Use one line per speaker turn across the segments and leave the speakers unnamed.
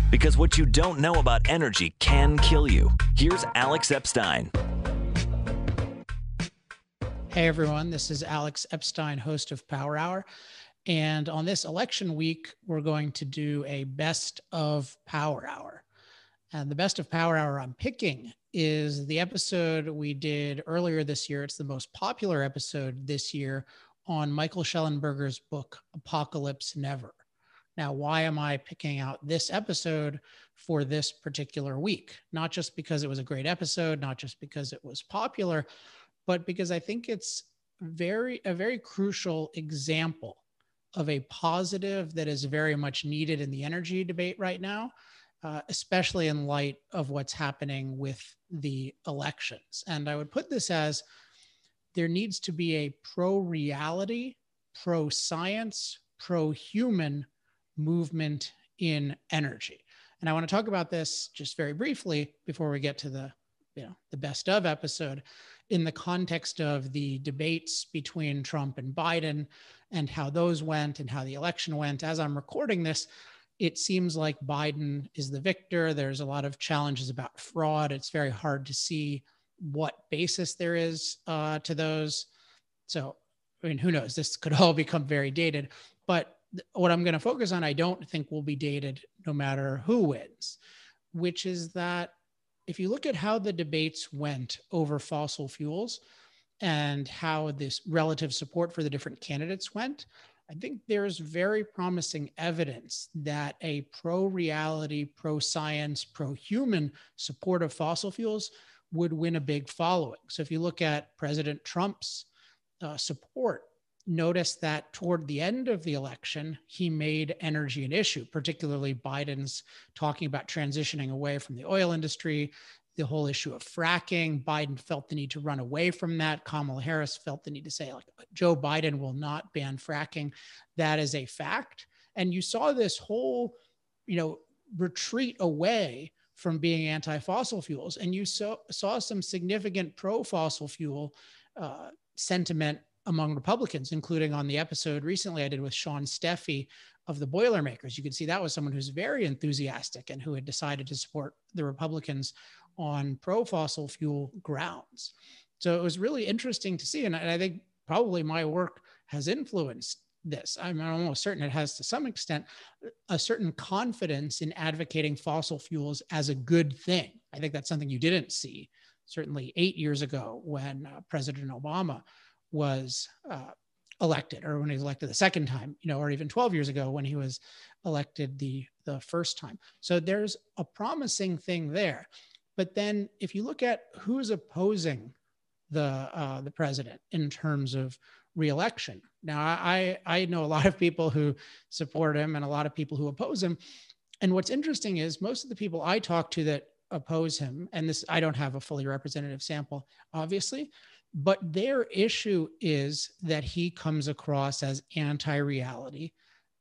Because what you don't know about energy can kill you. Here's Alex Epstein.
Hey everyone, this is Alex Epstein, host of Power Hour. And on this election week, we're going to do a best of Power Hour. And the best of Power Hour I'm picking is the episode we did earlier this year. It's the most popular episode this year on Michael Shellenberger's book, Apocalypse Never. Now, why am I picking out this episode for this particular week? Not just because it was a great episode, not just because it was popular, but because I think it's a very crucial example of a positive that is very much needed in the energy debate right now, especially in light of what's happening with the elections. And I would put this as there needs to be a pro-reality, pro-science, pro-human movement in energy. And I want to talk about this just very briefly before we get to the best of episode in the context of the debates between Trump and Biden and how those went and how the election went. As I'm recording this, it seems like Biden is the victor. There's a lot of challenges about fraud. It's very hard to see what basis there is to those. So, I mean, who knows? This could all become very dated. But what I'm going to focus on, I don't think will be dated no matter who wins, which is that if you look at how the debates went over fossil fuels and how this relative support for the different candidates went, I think there's very promising evidence that a pro-reality, pro-science, pro-human support of fossil fuels would win a big following. So if you look at President Trump's support, notice that toward the end of the election, he made energy an issue, particularly Biden's talking about transitioning away from the oil industry, the whole issue of fracking. Biden felt the need to run away from that. Kamala Harris felt the need to say, like, Joe Biden will not ban fracking. That is a fact. And you saw this whole, retreat away from being anti-fossil fuels. And you saw some significant pro-fossil fuel sentiment among Republicans, including on the episode recently I did with Sean Steffi of the Boilermakers. You could see that was someone who's very enthusiastic and who had decided to support the Republicans on pro-fossil fuel grounds. So it was really interesting to see. And I think probably my work has influenced this. I'm almost certain it has to some extent a certain confidence in advocating fossil fuels as a good thing. I think that's something you didn't see certainly 8 years ago when President Obama was elected, or when he was elected the second time, or even 12 years ago when he was elected the first time. So there's a promising thing there. But then if you look at who's opposing the president in terms of re-election, now I know a lot of people who support him and a lot of people who oppose him. And what's interesting is most of the people I talk to that oppose him, and this, I don't have a fully representative sample, obviously, but their issue is that he comes across as anti-reality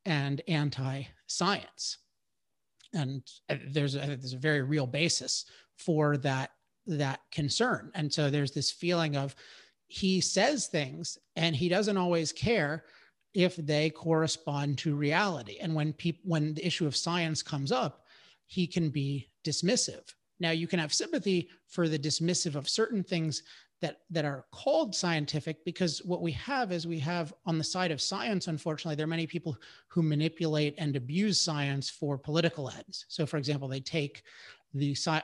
and anti-science. And there's a very real basis for that concern. And so there's this feeling of he says things and he doesn't always care if they correspond to reality. And when the issue of science comes up, he can be dismissive. Now, you can have sympathy for the dismissive of certain things that are called scientific, because what we have is we have on the side of science, unfortunately, there are many people who manipulate and abuse science for political ends. So for example, they take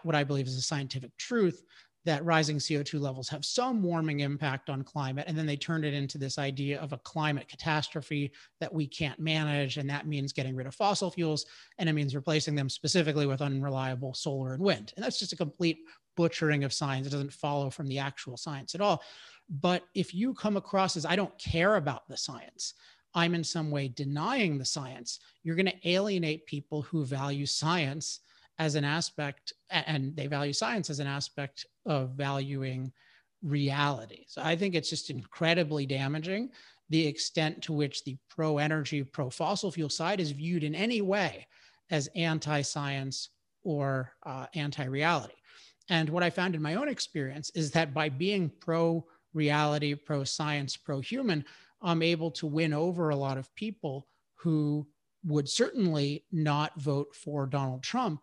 what I believe is a scientific truth that rising CO2 levels have some warming impact on climate, and then they turn it into this idea of a climate catastrophe that we can't manage, and that means getting rid of fossil fuels, and it means replacing them specifically with unreliable solar and wind. And that's just a complete butchering of science. It doesn't follow from the actual science at all. But if you come across as, I don't care about the science, I'm in some way denying the science, you're going to alienate people who value science as an aspect, and they value science as an aspect of valuing reality. So I think it's just incredibly damaging, the extent to which the pro-energy, pro-fossil fuel side is viewed in any way as anti-science or anti-reality. And what I found in my own experience is that by being pro-reality, pro-science, pro-human, I'm able to win over a lot of people who would certainly not vote for Donald Trump,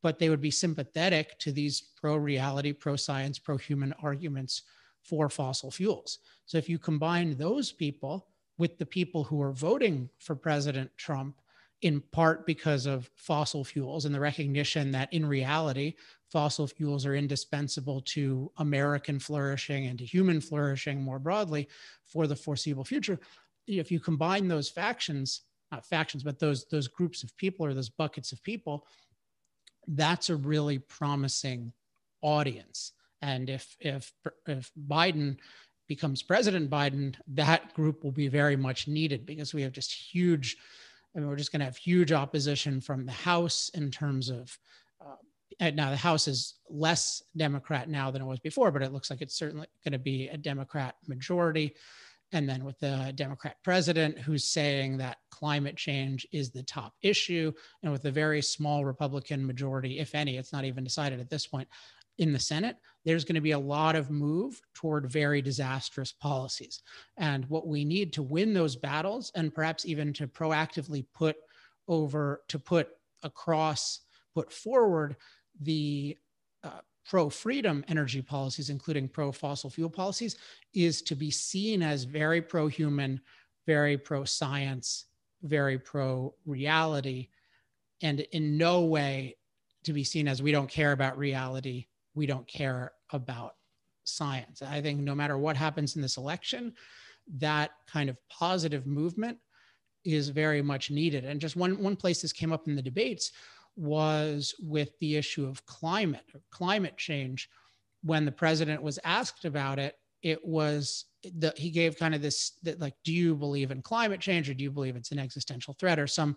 but they would be sympathetic to these pro-reality, pro-science, pro-human arguments for fossil fuels. So if you combine those people with the people who are voting for President Trump, in part because of fossil fuels and the recognition that in reality, fossil fuels are indispensable to American flourishing and to human flourishing more broadly for the foreseeable future. If you combine those factions, not factions, but those groups of people or those buckets of people, that's a really promising audience. And if Biden becomes President Biden, that group will be very much needed, because we have just huge, we're just going to have huge opposition from the House in terms of, now the House is less Democrat now than it was before, but it looks like it's certainly going to be a Democrat majority. And then with the Democrat president who's saying that climate change is the top issue, and with a very small Republican majority, if any, it's not even decided at this point, in the Senate, there's going to be a lot of move toward very disastrous policies. And what we need to win those battles, and perhaps even to proactively put forward the pro-freedom energy policies, including pro-fossil fuel policies, is to be seen as very pro-human, very pro-science, very pro-reality, and in no way to be seen as we don't care about reality, we don't care about science. I think no matter what happens in this election, that kind of positive movement is very much needed. And just one place this came up in the debates was with the issue of climate change. When the president was asked about it, he gave kind of this, like, do you believe in climate change, or do you believe it's an existential threat, or some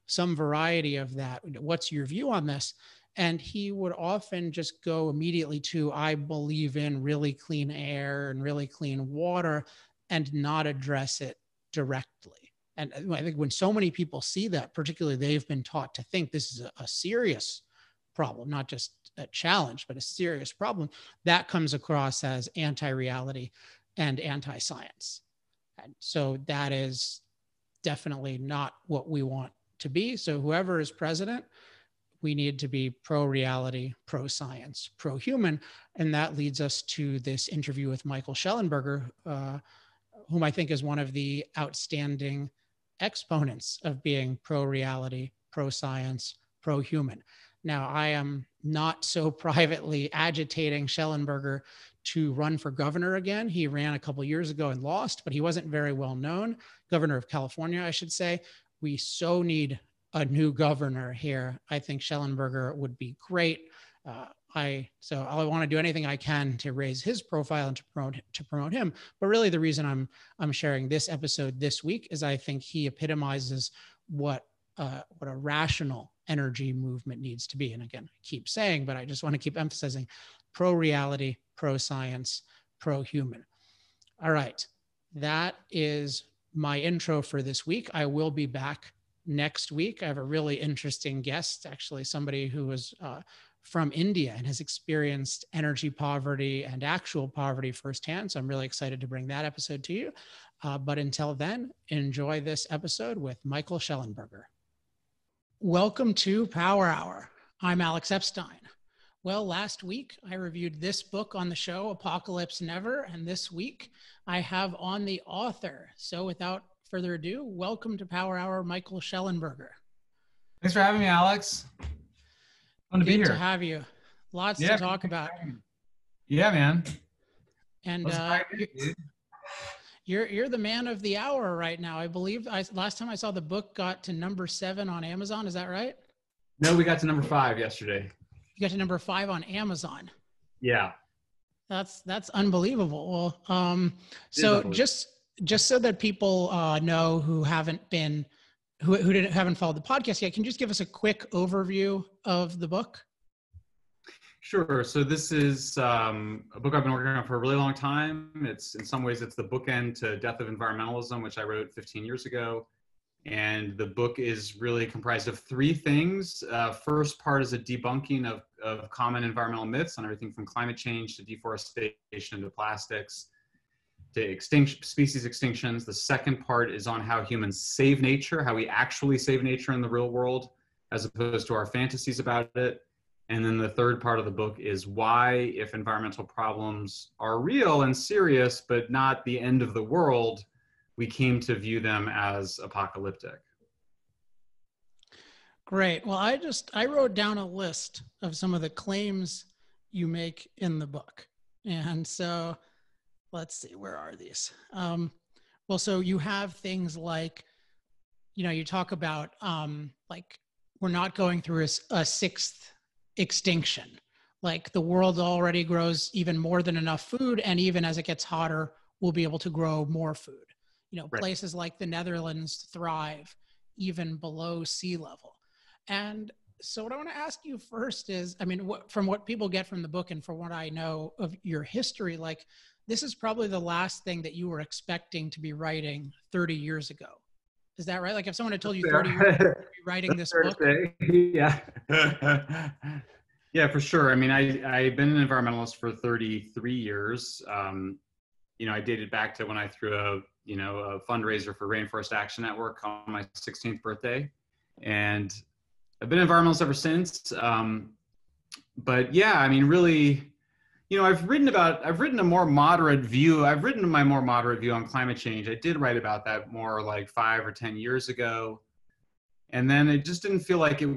variety of that? What's your view on this? And he would often just go immediately to, I believe in really clean air and really clean water, and not address it directly. And I think when so many people see that, particularly they've been taught to think this is a serious problem, not just a challenge, but a serious problem, that comes across as anti-reality and anti-science. And so that is definitely not what we want to be. So whoever is president, we need to be pro-reality, pro-science, pro-human. And that leads us to this interview with Michael Shellenberger, whom I think is one of the outstanding exponents of being pro-reality, pro-science, pro-human. Now, I am not so privately agitating Shellenberger to run for governor again. He ran a couple of years ago and lost, but he wasn't very well known. Governor of California, I should say. We so need a new governor here. I think Shellenberger would be great. I want to do anything I can to raise his profile and to promote him. But really, the reason I'm sharing this episode this week is I think he epitomizes what a rational energy movement needs to be. And again, I keep saying, but I just want to keep emphasizing pro-reality, pro-science, pro-human. All right, that is my intro for this week. I will be back next week. I have a really interesting guest, actually somebody who was from India and has experienced energy poverty and actual poverty firsthand. So I'm really excited to bring that episode to you. But until then, enjoy this episode with Michael Shellenberger. Welcome to Power Hour. I'm Alex Epstein. Well, last week I reviewed this book on the show, Apocalypse Never, and this week I have on the author. So without further ado, welcome to Power Hour, Michael Shellenberger.
Thanks for having me, Alex. Fun to be here.
Good to have you. Lots to talk about.
Yeah, man.
And you're the man of the hour right now. I believe last time I saw the book got to number 7 on Amazon. Is that right?
No, we got to number 5 yesterday.
You got to number 5 on Amazon.
Yeah.
That's unbelievable. Well, so just so that people know who haven't followed the podcast yet, can you just give us a quick overview of the book?
Sure. So this is a book I've been working on for a really long time. It's in some ways, it's the bookend to Death of Environmentalism, which I wrote 15 years ago. And the book is really comprised of 3 things. First part is a debunking of common environmental myths on everything from climate change to deforestation to plastics, species extinctions. The second part is on how humans save nature, how we actually save nature in the real world, as opposed to our fantasies about it. And then the third part of the book is why, if environmental problems are real and serious, but not the end of the world, we came to view them as apocalyptic.
Great. Well, I wrote down a list of some of the claims you make in the book. And so let's see, where are these? Well, so you have things like, you talk about like we're not going through a sixth extinction. Like the world already grows even more than enough food. And even as it gets hotter, we'll be able to grow more food. Right. Places like the Netherlands thrive even below sea level. And so what I want to ask you first is, I mean, from what people get from the book and from what I know of your history, like this is probably the last thing that you were expecting to be writing 30 years ago. Is that right? Like if someone had told you 30 years ago to be writing this book?
Yeah. Yeah, for sure. I mean, I've been an environmentalist for 33 years. I dated back to when I threw a fundraiser for Rainforest Action Network on my 16th birthday. And I've been an environmentalist ever since. But yeah, I mean, really, I've written my more moderate view on climate change. I did write about that more like 5 or 10 years ago. And then it just didn't feel like it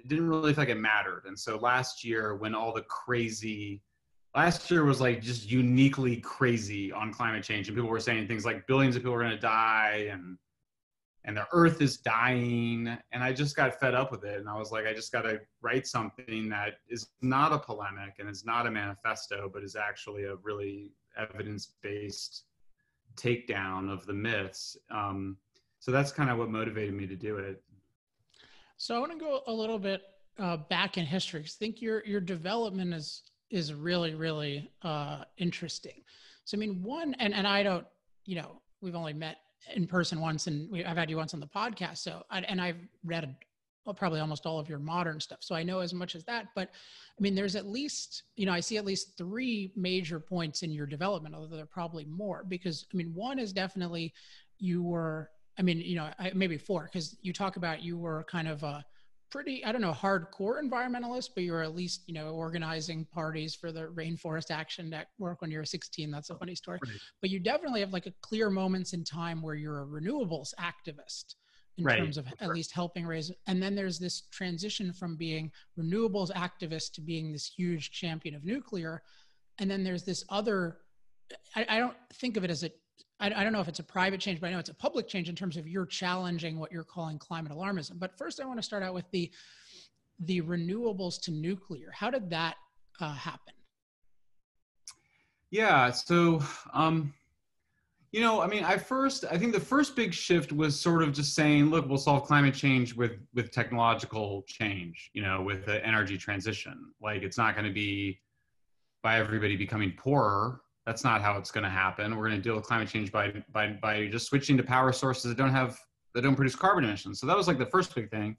didn't really feel like it mattered. And so last year was like just uniquely crazy on climate change. And people were saying things like billions of people are going to die and the earth is dying. And I just got fed up with it. And I was like, I just got to write something that is not a polemic and is not a manifesto, but is actually a really evidence-based takedown of the myths. So that's kind of what motivated me to do it.
So I want to go a little bit back in history, because I think your development is really, really interesting. So I mean, and I don't, we've only met in person once, and I've had you once on the podcast. So I've read probably almost all of your modern stuff, so I know as much as that. But I mean, there's at least, I see at least 3 major points in your development, although there are probably more. Because I mean, one is definitely maybe 4, because you talk about you were kind of a pretty, I don't know, hardcore environmentalist, but you were at least, organizing parties for the Rainforest Action Network when you were 16. That's a funny story. Right. But you definitely have like a clear moments in time where you're a renewables activist in terms of at least helping raise. And then there's this transition from being renewables activist to being this huge champion of nuclear. And then there's this other, I don't think of it as I don't know if it's a private change, but I know it's a public change in terms of you're challenging what you're calling climate alarmism. But first, I want to start out with the renewables to nuclear. How did that happen?
Yeah, so, I think the first big shift was sort of just saying, look, we'll solve climate change with technological change, with the energy transition. Like, it's not going to be by everybody becoming poorer. That's not how it's going to happen. We're going to deal with climate change by just switching to power sources that don't produce carbon emissions. So that was like the first big thing.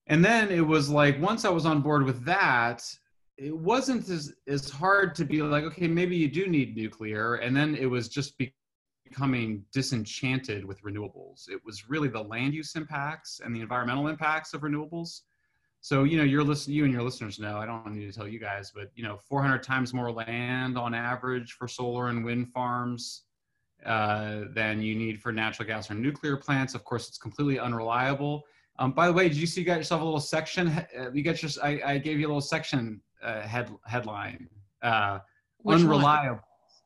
And then it was like, once I was on board with that, it wasn't as hard to be like, okay, maybe you do need nuclear. And then it was just becoming disenchanted with renewables. It was really the land use impacts and the environmental impacts of renewables. So, you and your listeners know, I don't need to tell you guys, but, 400 times more land on average for solar and wind farms than you need for natural gas or nuclear plants. Of course, it's completely unreliable. By the way, did you see you got yourself a little section? I gave you a little section headline. Unreliable.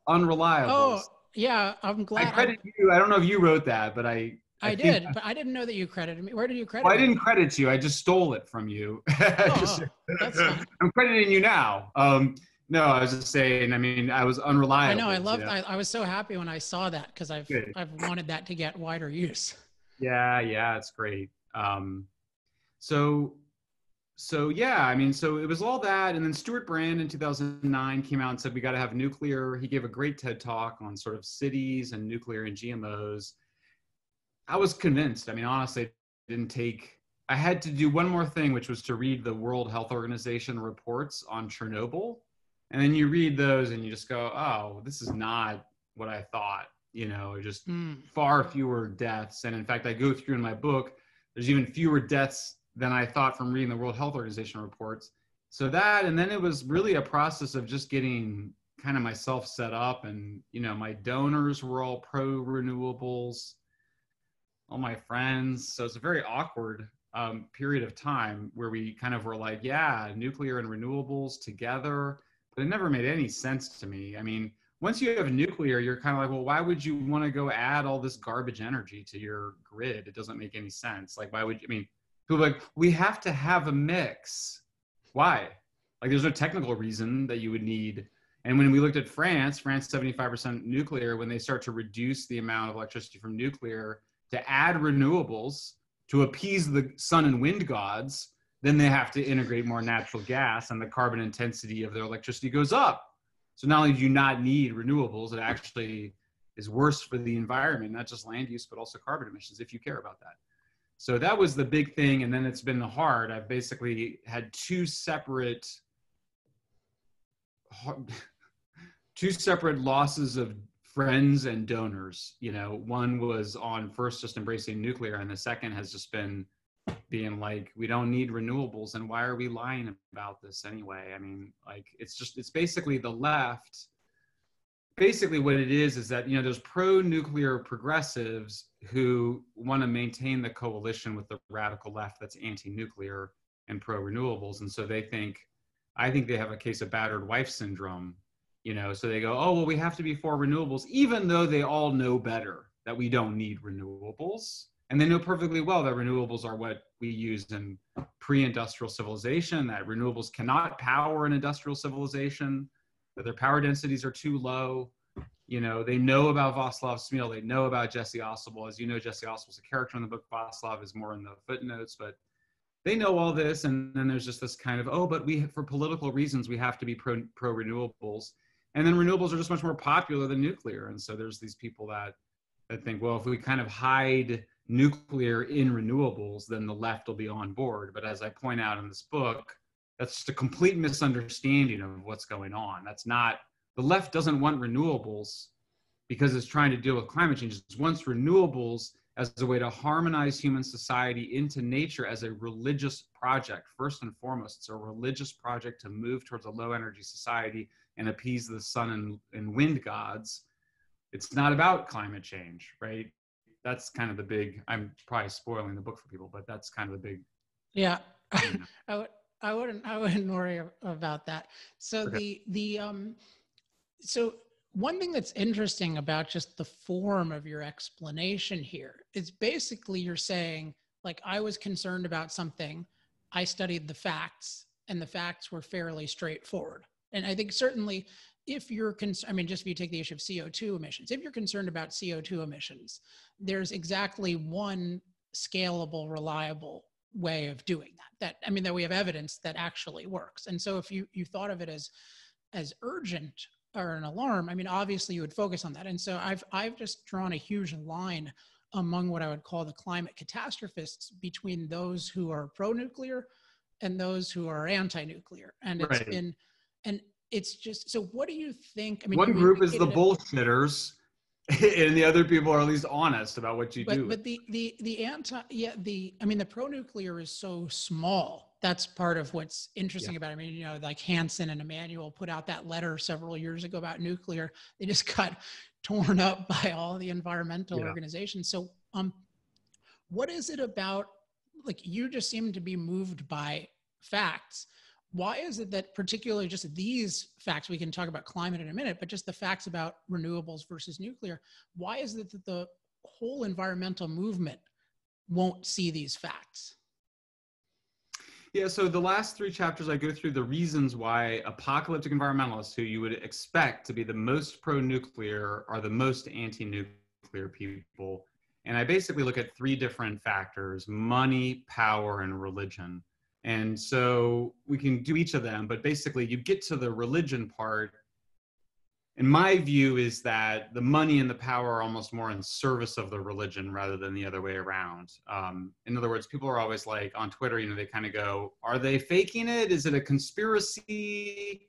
Unreliable.
Oh, yeah, I'm glad.
I credit you. I don't know if you wrote that, but I
did, but I didn't know that you credited me. Where did you credit me?
I didn't credit you. I just stole it from you.
That's fine.
I'm crediting you now. No, I was just saying, I mean, I was unreliable.
I know. I was so happy when I saw that, because I've wanted that to get wider use.
Yeah, it's great. So yeah, I mean, so it was all that. And then Stuart Brand in 2009 came out and said, we got to have nuclear. He gave a great TED talk on sort of cities and nuclear and GMOs. I was convinced. I mean, honestly, I had to do one more thing, which was to read the World Health Organization reports on Chernobyl. And then you read those and you just go, oh, this is not what I thought, just far fewer deaths. And in fact, I go through in my book, there's even fewer deaths than I thought from reading the World Health Organization reports. So that, and then it was really a process of just getting kind of myself set up, and, my donors were all pro renewables, all my friends. So it's a very awkward period of time where we kind of were like, yeah, nuclear and renewables together, but it never made any sense to me. I mean, once you have nuclear, you're kind of like, well, why would you want to go add all this garbage energy to your grid? It doesn't make any sense. Like, why would you, people are like, we have to have a mix. Why? Like, there's no technical reason that you would need. And when we looked at France 75% nuclear, when they start to reduce the amount of electricity from nuclear to add renewables to appease the sun and wind gods, then they have to integrate more natural gas, and the carbon intensity of their electricity goes up. So not only do you not need renewables, it actually is worse for the environment, not just land use, but also carbon emissions, if you care about that. So that was the big thing. And then it's been hard. I've basically had two separate losses of friends and donors. One was on first just embracing nuclear, and the second has just been being like, we don't need renewables, and why are we lying about this anyway? It's basically the left. Basically what it is that, there's pro-nuclear progressives who want to maintain the coalition with the radical left that's anti-nuclear and pro-renewables. And so I think they have a case of battered wife syndrome, so they go, oh, well, we have to be for renewables, even though they all know better that we don't need renewables. And they know perfectly well that renewables are what we used in pre-industrial civilization, that renewables cannot power an industrial civilization, that their power densities are too low. They know about Václav Smil, they know about Jesse Ausubel. As you know, Jesse Ausubel's a character in the book. Václav is more in the footnotes, but they know all this. And then there's just this kind of, but for political reasons, we have to be pro renewables. And then renewables are just much more popular than nuclear. And so there's these people that think, well, if we kind of hide nuclear in renewables, then the left will be on board. But as I point out in this book, that's just a complete misunderstanding of what's going on. The left doesn't want renewables because it's trying to deal with climate change. It wants renewables as a way to harmonize human society into nature as a religious project. First and foremost, it's a religious project to move towards a low energy society and appease the sun and wind gods. It's not about climate change, right? That's kind of the big, I'm probably spoiling the book for people, but that's kind of the big.
Yeah. I wouldn't worry about that. So okay. So one thing that's interesting about just the form of your explanation here is basically you're saying, like, I was concerned about something, I studied the facts, and the facts were fairly straightforward. And I think certainly if you're just if you take the issue of CO2 emissions, if you're concerned about CO2 emissions, there's exactly one scalable, reliable way of doing that we have evidence that actually works. And so if you thought of it as urgent or an alarm, obviously you would focus on that. And so I've just drawn a huge line among what I would call the climate catastrophists between those who are pro-nuclear and those who are anti-nuclear. And it's been, and it's just, so what do you think?
One group is the bullshitters, and the other people are at least honest about what you do.
But the pro-nuclear is so small. That's part of what's interesting about it. Like Hansen and Emanuel put out that letter several years ago about nuclear. They just got torn up by all the environmental organizations. So what is it about, like, you just seem to be moved by facts. Why is it that particularly just these facts, we can talk about climate in a minute, but just the facts about renewables versus nuclear, why is it that the whole environmental movement won't see these facts?
Yeah, so the last 3 chapters, I go through the reasons why apocalyptic environmentalists, who you would expect to be the most pro-nuclear, are the most anti-nuclear people. And I basically look at 3 different factors: money, power, and religion. And so we can do each of them, but basically you get to the religion part. And my view is that the money and the power are almost more in service of the religion rather than the other way around. In other words, people are always like on Twitter, they kind of go, are they faking it? Is it a conspiracy?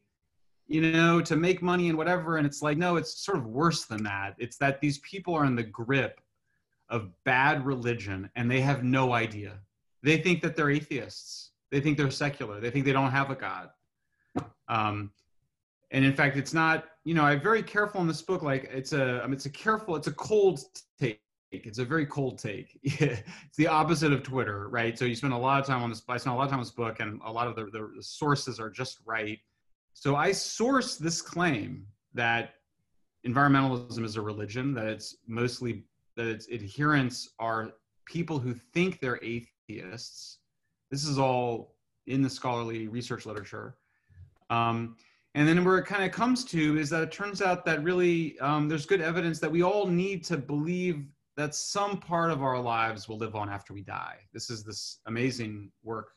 to make money and whatever. And it's like, no, it's sort of worse than that. It's that these people are in the grip of bad religion and they have no idea. They think that they're atheists. They think they're secular. They think they don't have a God. And in fact, it's not, I'm very careful in this book. Like it's a cold take. It's a very cold take. It's the opposite of Twitter, right? So you spend a lot of time on this. I spent a lot of time on this book, and a lot of the sources are just right. So I source this claim that environmentalism is a religion, that its adherents are people who think they're atheists. This is all in the scholarly research literature. And then where it kind of comes to is that it turns out that really there's good evidence that we all need to believe that some part of our lives will live on after we die. This is this amazing work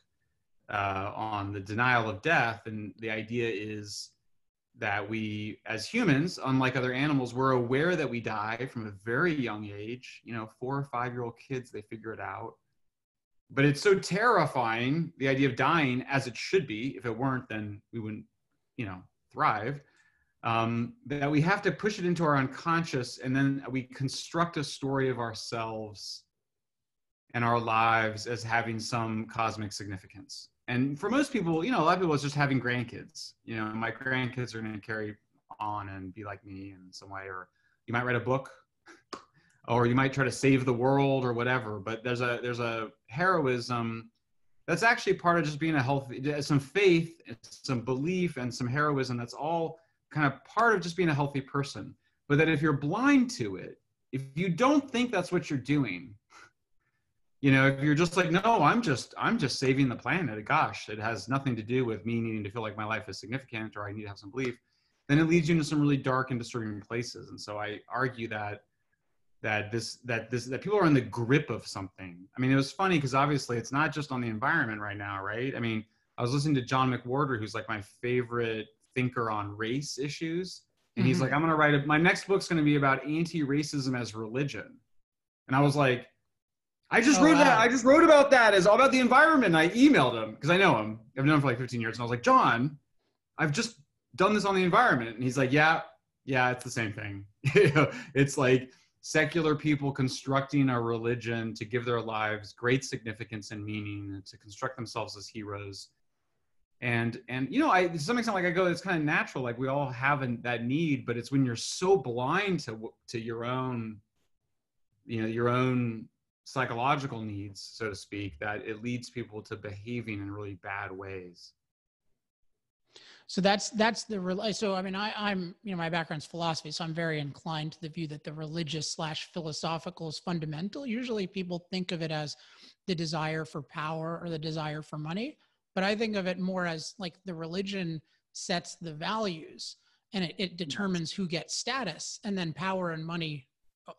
on the denial of death. And the idea is that we, as humans, unlike other animals, we're aware that we die from a very young age. 4 or 5-year-old kids, they figure it out. But it's so terrifying, the idea of dying, as it should be. If it weren't, then we wouldn't, thrive. That we have to push it into our unconscious, and then we construct a story of ourselves and our lives as having some cosmic significance. And for most people, a lot of people, it's just having grandkids. My grandkids are going to carry on and be like me in some way, or you might write a book, or you might try to save the world or whatever. But there's a heroism that's actually part of just being a healthy, some faith, some belief, and some heroism. That's all kind of part of just being a healthy person. But that if you're blind to it, if you don't think that's what you're doing, if you're just like, no, I'm just saving the planet, gosh, it has nothing to do with me needing to feel like my life is significant or I need to have some belief, then it leads you into some really dark and disturbing places. And so I argue that people are in the grip of something. I mean, it was funny because obviously it's not just on the environment right now, right? I mean, I was listening to John McWhorter, who's like my favorite thinker on race issues. And he's like, I'm going to my next book's going to be about anti-racism as religion. And I was like, I just wrote that. I just wrote about that. It's all about the environment. And I emailed him because I know him. I've known him for like 15 years. And I was like, John, I've just done this on the environment. And he's like, yeah, it's the same thing. It's like secular people constructing a religion to give their lives great significance and meaning, and to construct themselves as heroes. And to some extent, like I go, it's kind of natural. Like we all have that need, but it's when you're so blind to your own, your own psychological needs, so to speak, that it leads people to behaving in really bad ways.
So so I mean, I'm my background's philosophy, so I'm very inclined to the view that the religious / philosophical is fundamental. Usually people think of it as the desire for power or the desire for money, but I think of it more as like the religion sets the values and it determines who gets status, and then power and money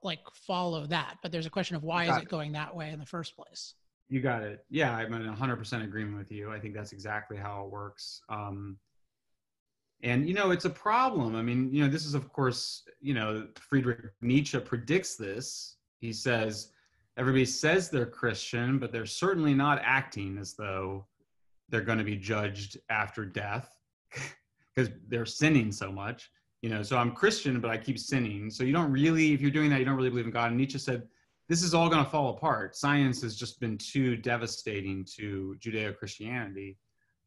like follow that. But there's a question of why is it going that way in the first place?
You got it. Yeah, I'm in 100% agreement with you. I think that's exactly how it works. And, it's a problem. I mean, this is, of course, Friedrich Nietzsche predicts this. He says, everybody says they're Christian, but they're certainly not acting as though they're going to be judged after death because they're sinning so much. So I'm Christian, but I keep sinning. So if you're doing that, you don't really believe in God. And Nietzsche said, this is all going to fall apart. Science has just been too devastating to Judeo-Christianity,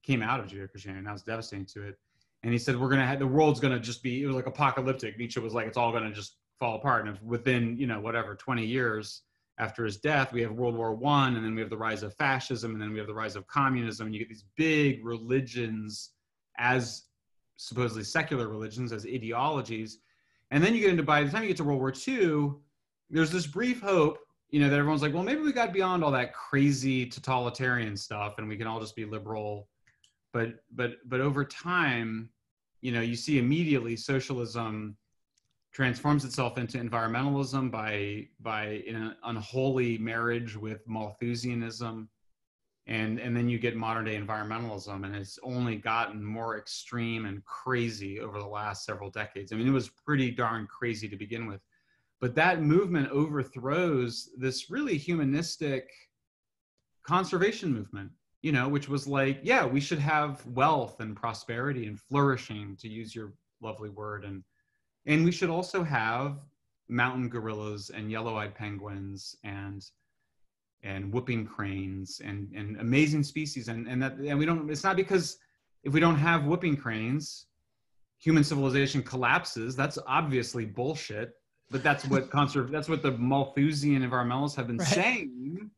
came out of Judeo-Christianity, now it's devastating to it. And he said, the world's going to just be, it was like apocalyptic. Nietzsche was like, it's all going to just fall apart. And within, 20 years after his death, we have World War I, and then we have the rise of fascism, and then we have the rise of communism. And you get these big religions as supposedly secular religions, as ideologies. And then you get into, by the time you get to World War II, there's this brief hope, that everyone's like, well, maybe we got beyond all that crazy totalitarian stuff and we can all just be liberal. But over time, you see immediately socialism transforms itself into environmentalism by in an unholy marriage with Malthusianism. And then you get modern day environmentalism, and it's only gotten more extreme and crazy over the last several decades. I mean, it was pretty darn crazy to begin with, but that movement overthrows this really humanistic conservation movement. which was like, yeah, we should have wealth and prosperity and flourishing, to use your lovely word. And we should also have mountain gorillas and yellow-eyed penguins and whooping cranes and amazing species. And we don't, it's not because if we don't have whooping cranes, human civilization collapses. That's obviously bullshit. But that's what that's what the Malthusian environmentalists have been saying.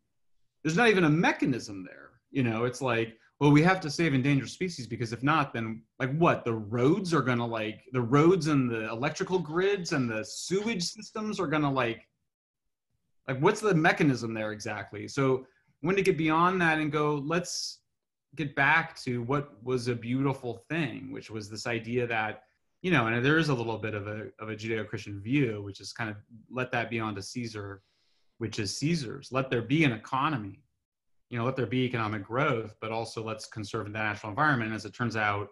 There's not even a mechanism there. It's like, well, we have to save endangered species, because if not, then like what? The roads are gonna the roads and the electrical grids and the sewage systems are gonna like what's the mechanism there exactly? So I wanted to get beyond that and go, let's get back to what was a beautiful thing, which was this idea that, and there is a little bit of a Judeo-Christian view, which is kind of let that be unto Caesar, which is Caesar's. Let there be an economy, let there be economic growth, but also let's conserve the natural environment. As it turns out,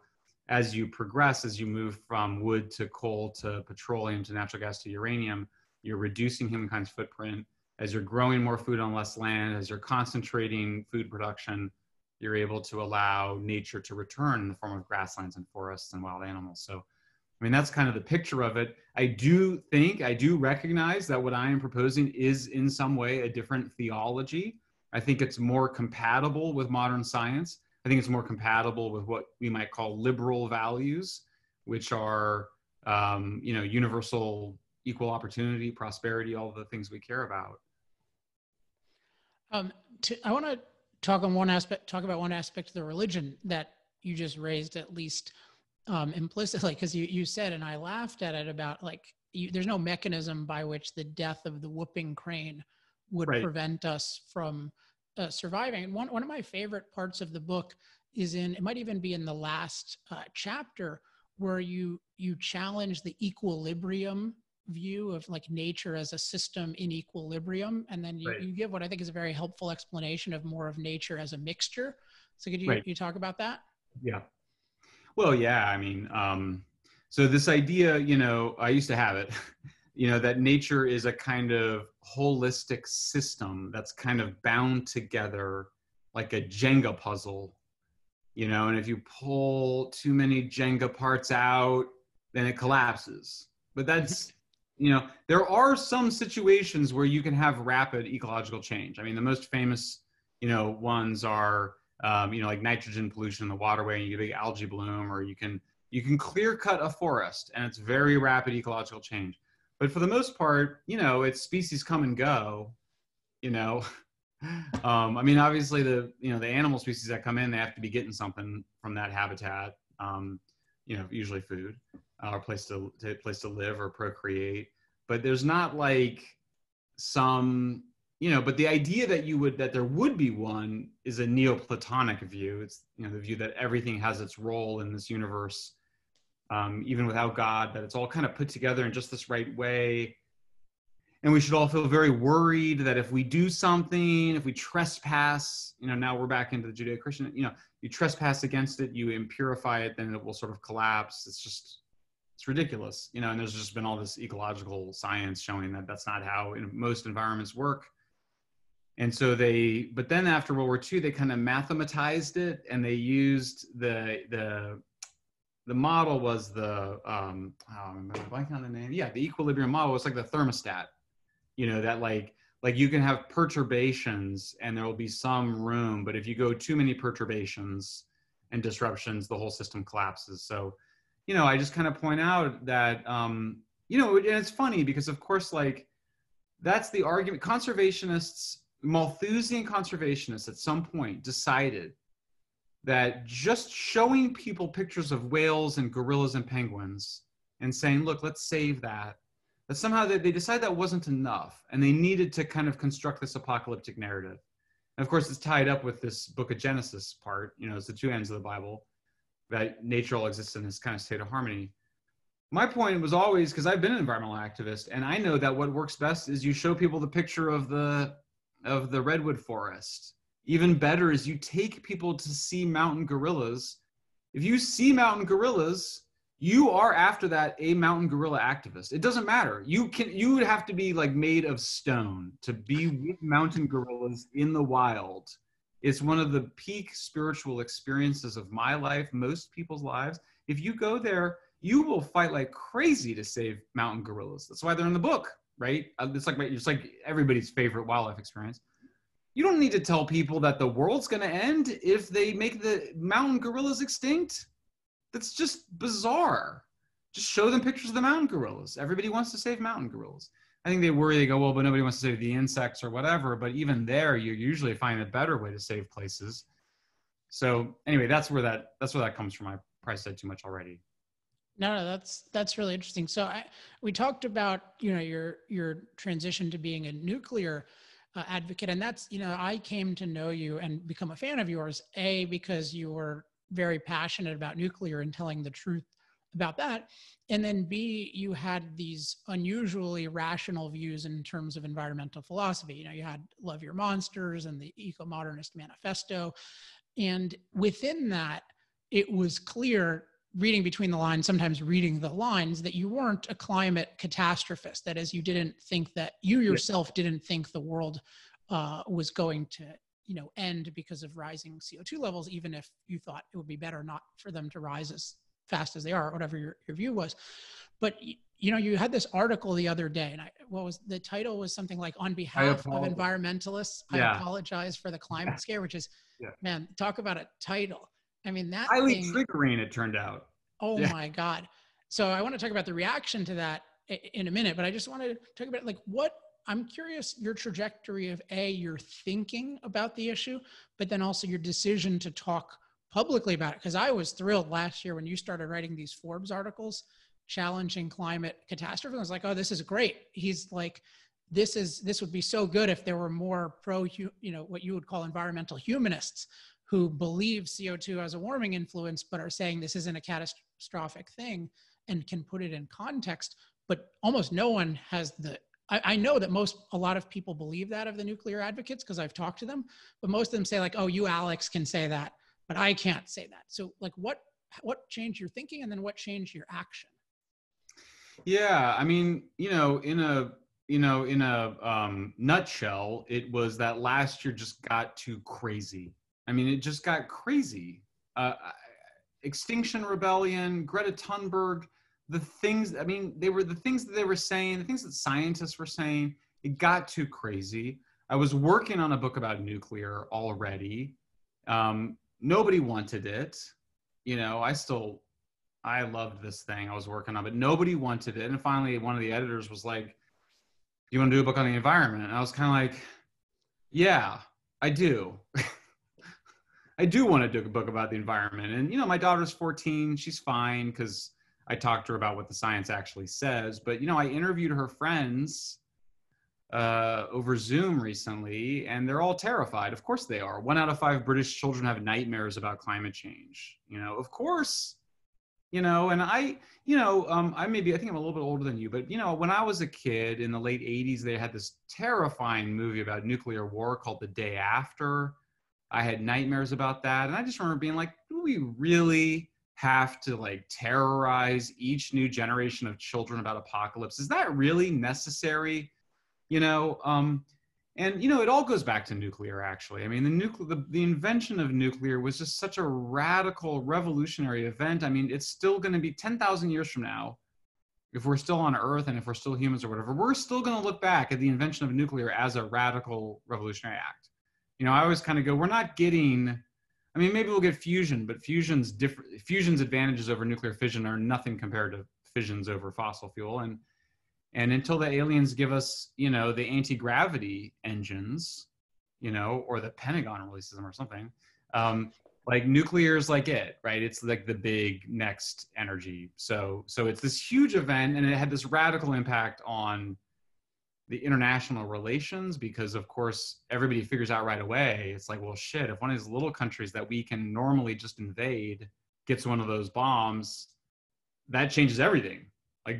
as you progress, as you move from wood to coal to petroleum to natural gas to uranium, you're reducing humankind's footprint. As you're growing more food on less land, as you're concentrating food production, you're able to allow nature to return in the form of grasslands and forests and wild animals. So, I mean, that's kind of the picture of it. I do recognize that what I am proposing is in some way a different theology. I think it's more compatible with modern science. I think it's more compatible with what we might call liberal values, which are, universal equal opportunity, prosperity, all the things we care about.
I want to talk about one aspect of the religion that you just raised, at least implicitly, because you said, and I laughed at it, about there's no mechanism by which the death of the whooping crane would prevent us from surviving. And one of my favorite parts of the book is it might even be in the last chapter, where you challenge the equilibrium view of nature as a system in equilibrium. And then you give what I think is a very helpful explanation of more of nature as a mixture. So could you talk about that?
Yeah. Well, yeah, I mean, so this idea, I used to have it, that nature is a kind of holistic system that's kind of bound together like a Jenga puzzle, and if you pull too many Jenga parts out, then it collapses. But that's, there are some situations where you can have rapid ecological change. I mean, the most famous, ones are, like nitrogen pollution in the waterway, and you get a big algae bloom, or you can clear cut a forest, and it's very rapid ecological change. But for the most part, it's species come and go, I mean, obviously the animal species that come in, they have to be getting something from that habitat, usually food, or a place to live or procreate. But there's not like some, but the idea that there would be one is a Neoplatonic view. It's, the view that everything has its role in this universe, even without God, that it's all kind of put together in just this right way. And we should all feel very worried that if we do something, if we trespass, now we're back into the Judeo-Christian, you trespass against it, you impurify it, then it will sort of collapse. It's ridiculous, and there's just been all this ecological science showing that that's not how most environments work. And so but then after World War II, they kind of mathematized it, and they used the model was I'm blanking on the name. Yeah, the equilibrium model was like the thermostat, that like you can have perturbations and there will be some room, but if you go too many perturbations and disruptions, the whole system collapses. So, I just kind of point out that, and it's funny because of course, that's the argument. Malthusian conservationists at some point decided that just showing people pictures of whales and gorillas and penguins and saying, look, let's save that somehow they decided that wasn't enough, and they needed to kind of construct this apocalyptic narrative. And of course, it's tied up with this book of Genesis part, it's the two ends of the Bible, that nature all exists in this kind of state of harmony. My point was always, because I've been an environmental activist, and I know that what works best is you show people the picture of the redwood forest. Even better is you take people to see mountain gorillas. If you see mountain gorillas, you are after that a mountain gorilla activist. It doesn't matter. You would have to be made of stone to be with mountain gorillas in the wild It's one of the peak spiritual experiences of my life, most people's lives. If you go there, you will fight like crazy to save mountain gorillas. That's why they're in the book, right? It's like everybody's favorite wildlife experience. You don't need to tell people that the world's going to end if they make the mountain gorillas extinct. That's just bizarre. Just show them pictures of the mountain gorillas. Everybody wants to save mountain gorillas. I think they worry, they go, well, but nobody wants to save the insects or whatever. But even there, you usually find a better way to save places. So anyway, that's where that comes from. I probably said too much already.
No, that's really interesting. So we talked about, your transition to being a nuclear advocate, and that's, I came to know you and become a fan of yours, because you were very passionate about nuclear and telling the truth about that. And then B, you had these unusually rational views in terms of environmental philosophy. You had Love Your Monsters and the Eco-Modernist Manifesto. And within that, it was clear, reading between the lines, sometimes reading the lines, that you weren't a climate catastrophist. That is, you didn't think that, you yourself didn't think the world was going to end because of rising CO2 levels, even if you thought it would be better not for them to rise as fast as they are, whatever your view was. But you had this article the other day, and the title was something like, on behalf of environmentalists, I apologize for the climate scare, which is, man, talk about a title. I mean, that
highly triggering, it turned out.
Oh my God. So I want to talk about the reaction to that in a minute, but I just want to talk about I'm curious, your trajectory of your thinking about the issue, but then also your decision to talk publicly about it. Because I was thrilled last year when you started writing these Forbes articles challenging climate catastrophe. I was like, oh, this is great. He's like, this would be so good if there were more what you would call environmental humanists who believe CO2 has a warming influence, but are saying this isn't a catastrophic thing and can put it in context. But almost no one has I know that a lot of people believe that of the nuclear advocates, because I've talked to them, but most of them say like, oh, you, Alex, can say that, but I can't say that. So like, what changed your thinking, and then what changed your action?
Yeah, I mean, in a nutshell, it was that last year just got too crazy. I mean, it just got crazy. Extinction Rebellion, Greta Thunberg, the things, I mean, they were the things that they were saying, the things that scientists were saying, it got too crazy. I was working on a book about nuclear already. Nobody wanted it. I loved this thing I was working on, but nobody wanted it. And finally, one of the editors was like, "Do you want to do a book on the environment?" And I was kind of like, yeah, I do. I do want to do a book about the environment. And, my daughter's 14. She's fine because I talked to her about what the science actually says. But, I interviewed her friends over Zoom recently, and they're all terrified. Of course they are. 1 out of 5 British children have nightmares about climate change. Of course. And I think I'm a little bit older than you, but, when I was a kid in the late 80s, they had this terrifying movie about nuclear war called The Day After. I had nightmares about that. And I just remember being like, do we really have to terrorize each new generation of children about apocalypse? Is that really necessary? It all goes back to nuclear, actually. I mean, the invention of nuclear was just such a radical, revolutionary event. I mean, it's still going to be 10,000 years from now, if we're still on Earth and if we're still humans or whatever, we're still going to look back at the invention of nuclear as a radical, revolutionary act. I always kind of go, we're not getting, I mean, maybe we'll get fusion, but fusion's advantages over nuclear fission are nothing compared to fissions over fossil fuel. And until the aliens give us, the anti-gravity engines, or the Pentagon releases them or something, nuclear is it, right? It's like the big next energy. So it's this huge event, and it had this radical impact on the international relations, because of course everybody figures out right away, it's like, well, shit, if one of these little countries that we can normally just invade gets one of those bombs, that changes everything.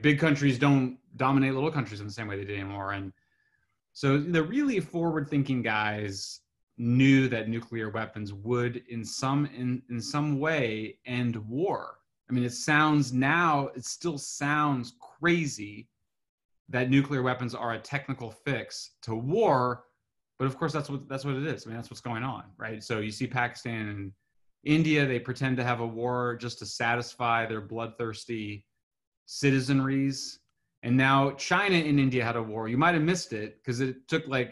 Big countries don't dominate little countries in the same way they did anymore. And so the really forward-thinking guys knew that nuclear weapons would in some way end war. I mean, it still sounds crazy that nuclear weapons are a technical fix to war, But of course, that's what it is. I mean, that's what's going on, right? So you see Pakistan and India, they pretend to have a war just to satisfy their bloodthirsty citizenries. And now China and India had a war. You might have missed it because it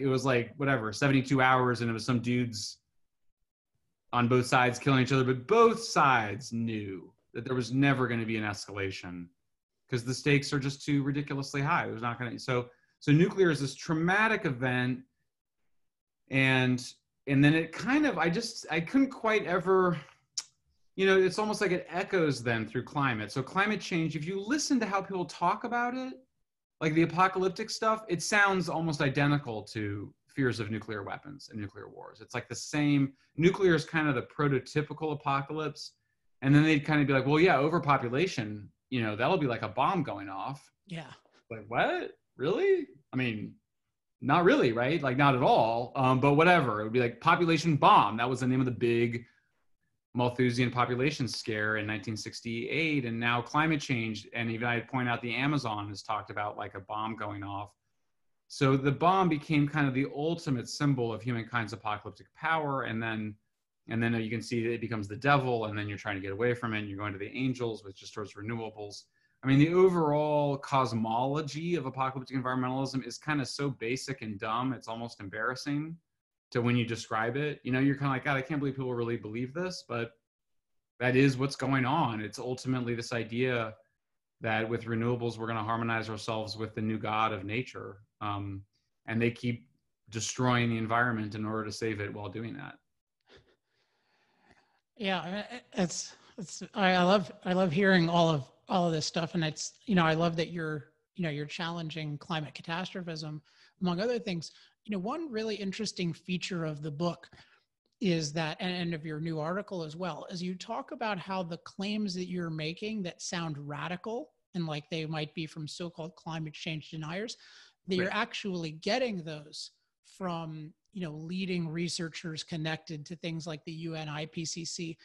was like whatever, 72 hours, and it was some dudes on both sides killing each other. But both sides knew that there was never going to be an escalation because the stakes are just too ridiculously high. There's not going to. So nuclear is this traumatic event, and then it kind of, I couldn't quite ever, it's almost like it echoes then through climate. So climate change, if you listen to how people talk about it, like the apocalyptic stuff, it sounds almost identical to fears of nuclear weapons and nuclear wars. It's like the same. Nuclear is kind of the prototypical apocalypse. And then they'd kind of be like, well, yeah, overpopulation, that'll be like a bomb going off.
Yeah.
Like, what? Really? I mean, not really, right? Like, not at all. But whatever. It would be like population bomb. That was the name of the big Malthusian population scare in 1968. And now climate change. And even I'd point out the Amazon has talked about like a bomb going off. So the bomb became kind of the ultimate symbol of humankind's apocalyptic power. And then you can see that it becomes the devil, and then you're trying to get away from it, and you're going to the angels, which destroys renewables. I mean, the overall cosmology of apocalyptic environmentalism is kind of so basic and dumb, it's almost embarrassing to when you describe it. You're kind of like, God, I can't believe people really believe this, but that is what's going on. It's ultimately this idea that with renewables, we're going to harmonize ourselves with the new God of nature. And they keep destroying the environment in order to save it while doing that.
Yeah, I love hearing all of this stuff, and it's I love that you're challenging climate catastrophism among other things. One really interesting feature of the book is that, and of your new article as well, is you talk about how the claims that you're making that sound radical and like they might be from so-called climate change deniers, that you're actually getting those from leading researchers connected to things like the UN, IPCC,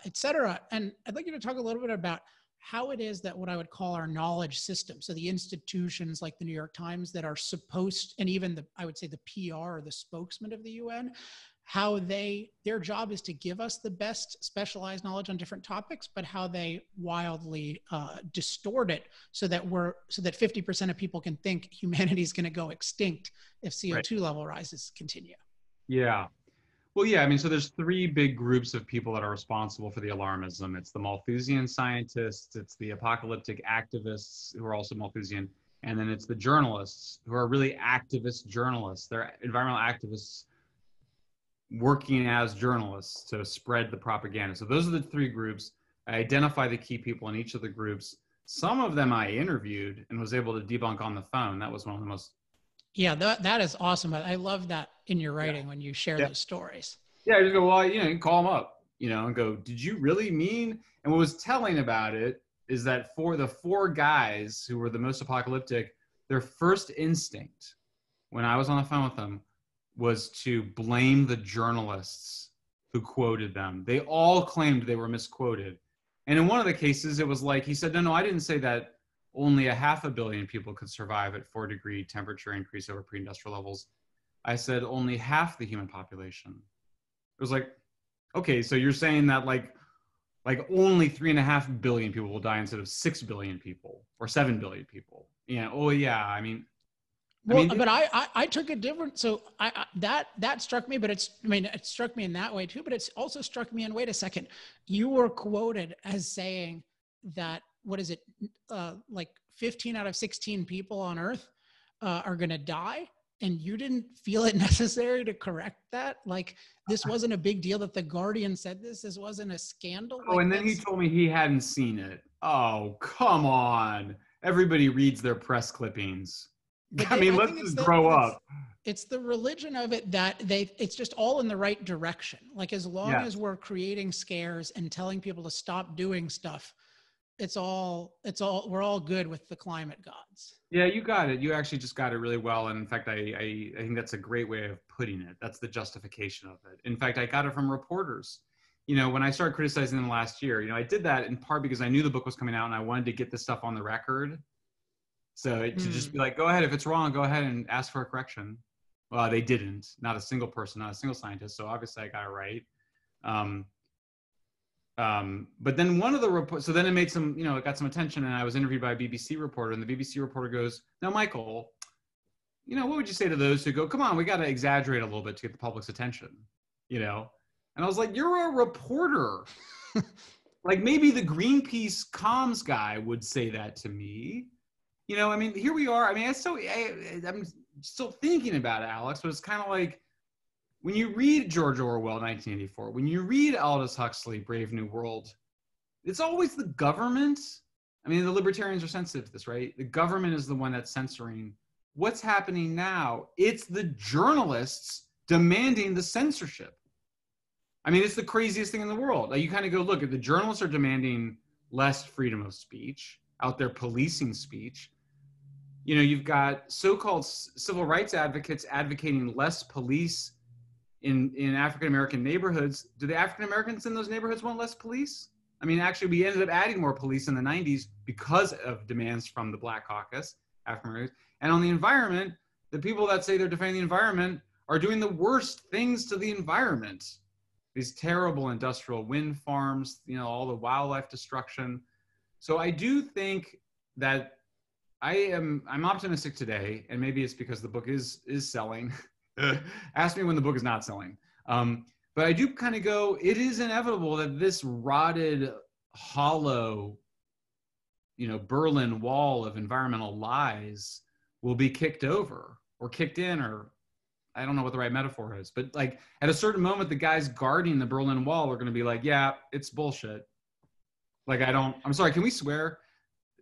et cetera. And I'd like you to talk a little bit about how it is that what I would call our knowledge system, so the institutions like the New York Times that are supposed, and even I would say the PR or the spokesman of the UN, how their job is to give us the best specialized knowledge on different topics, but how they wildly distort it so that 50% of people can think humanity is going to go extinct if CO2 level rises continue.
Yeah. Well, yeah, I mean, so there's three big groups of people that are responsible for the alarmism. It's the Malthusian scientists, it's the apocalyptic activists who are also Malthusian, and then it's the journalists who are really activist journalists. They're environmental activists working as journalists to spread the propaganda. So those are the three groups. I identify the key people in each of the groups. Some of them I interviewed and was able to debunk on the phone. That was one of the most...
Yeah, that is awesome. I love that in your writing when you share those stories.
Yeah, I just go, well, you can call them up, and go, did you really mean? And what was telling about it is that for the four guys who were the most apocalyptic, their first instinct when I was on the phone with them was to blame the journalists who quoted them. They all claimed they were misquoted. And in one of the cases, it was like, he said, no, I didn't say that only 500 million people could survive at 4-degree temperature increase over pre-industrial levels. I said only half the human population. It was like, okay, so you're saying that like only 3.5 billion people will die instead of 6 billion people or 7 billion people. Oh yeah, I mean,
but I took a different, so that struck me, but it struck me in that way too, but it's also struck me in, wait a second, you were quoted as saying that, what is it, like 15 out of 16 people on Earth are going to die, and you didn't feel it necessary to correct that? Like, this wasn't a big deal that the Guardian said this wasn't a scandal?
Oh, and then he told me he hadn't seen it. Oh, come on. Everybody reads their press clippings. I mean, let's just grow up.
It's the religion of it that it's just all in the right direction. Like, as long as we're creating scares and telling people to stop doing stuff, we're all good with the climate gods.
Yeah, you got it. You actually just got it really well. And in fact, I think that's a great way of putting it. That's the justification of it. In fact, I got it from reporters. When I started criticizing them last year, I did that in part because I knew the book was coming out and I wanted to get this stuff on the record. So to just be like, go ahead, if it's wrong, go ahead and ask for a correction. Well, they didn't. Not a single person, not a single scientist. So obviously I got it right. But then one of the reports, so then it made some, it got some attention, and I was interviewed by a BBC reporter, and the BBC reporter goes, "Now, Michael, what would you say to those who go, come on, we got to exaggerate a little bit to get the public's attention, And I was like, you're a reporter. Like maybe the Greenpeace comms guy would say that to me. Here we are. I'm still thinking about it, Alex, but it's kind of like when you read George Orwell, 1984, when you read Aldous Huxley, Brave New World, it's always the government. The libertarians are sensitive to this, right? The government is the one that's censoring. What's happening now? It's the journalists demanding the censorship. It's the craziest thing in the world. Like you kind of go, look, if the journalists are demanding less freedom of speech, out there policing speech, you've got so-called civil rights advocates advocating less police in African-American neighborhoods. Do the African-Americans in those neighborhoods want less police? Actually, we ended up adding more police in the 90s because of demands from the Black Caucus, African-Americans. And on the environment, the people that say they're defending the environment are doing the worst things to the environment. These terrible industrial wind farms, all the wildlife destruction. So I do think that I'm optimistic today, and maybe it's because the book is selling. Ask me when the book is not selling. But I do kind of go, it is inevitable that this rotted, hollow, Berlin Wall of environmental lies will be kicked over or kicked in, or I don't know what the right metaphor is, but like at a certain moment, the guys guarding the Berlin Wall are going to be like, yeah, it's bullshit. Like, I'm sorry, can we swear?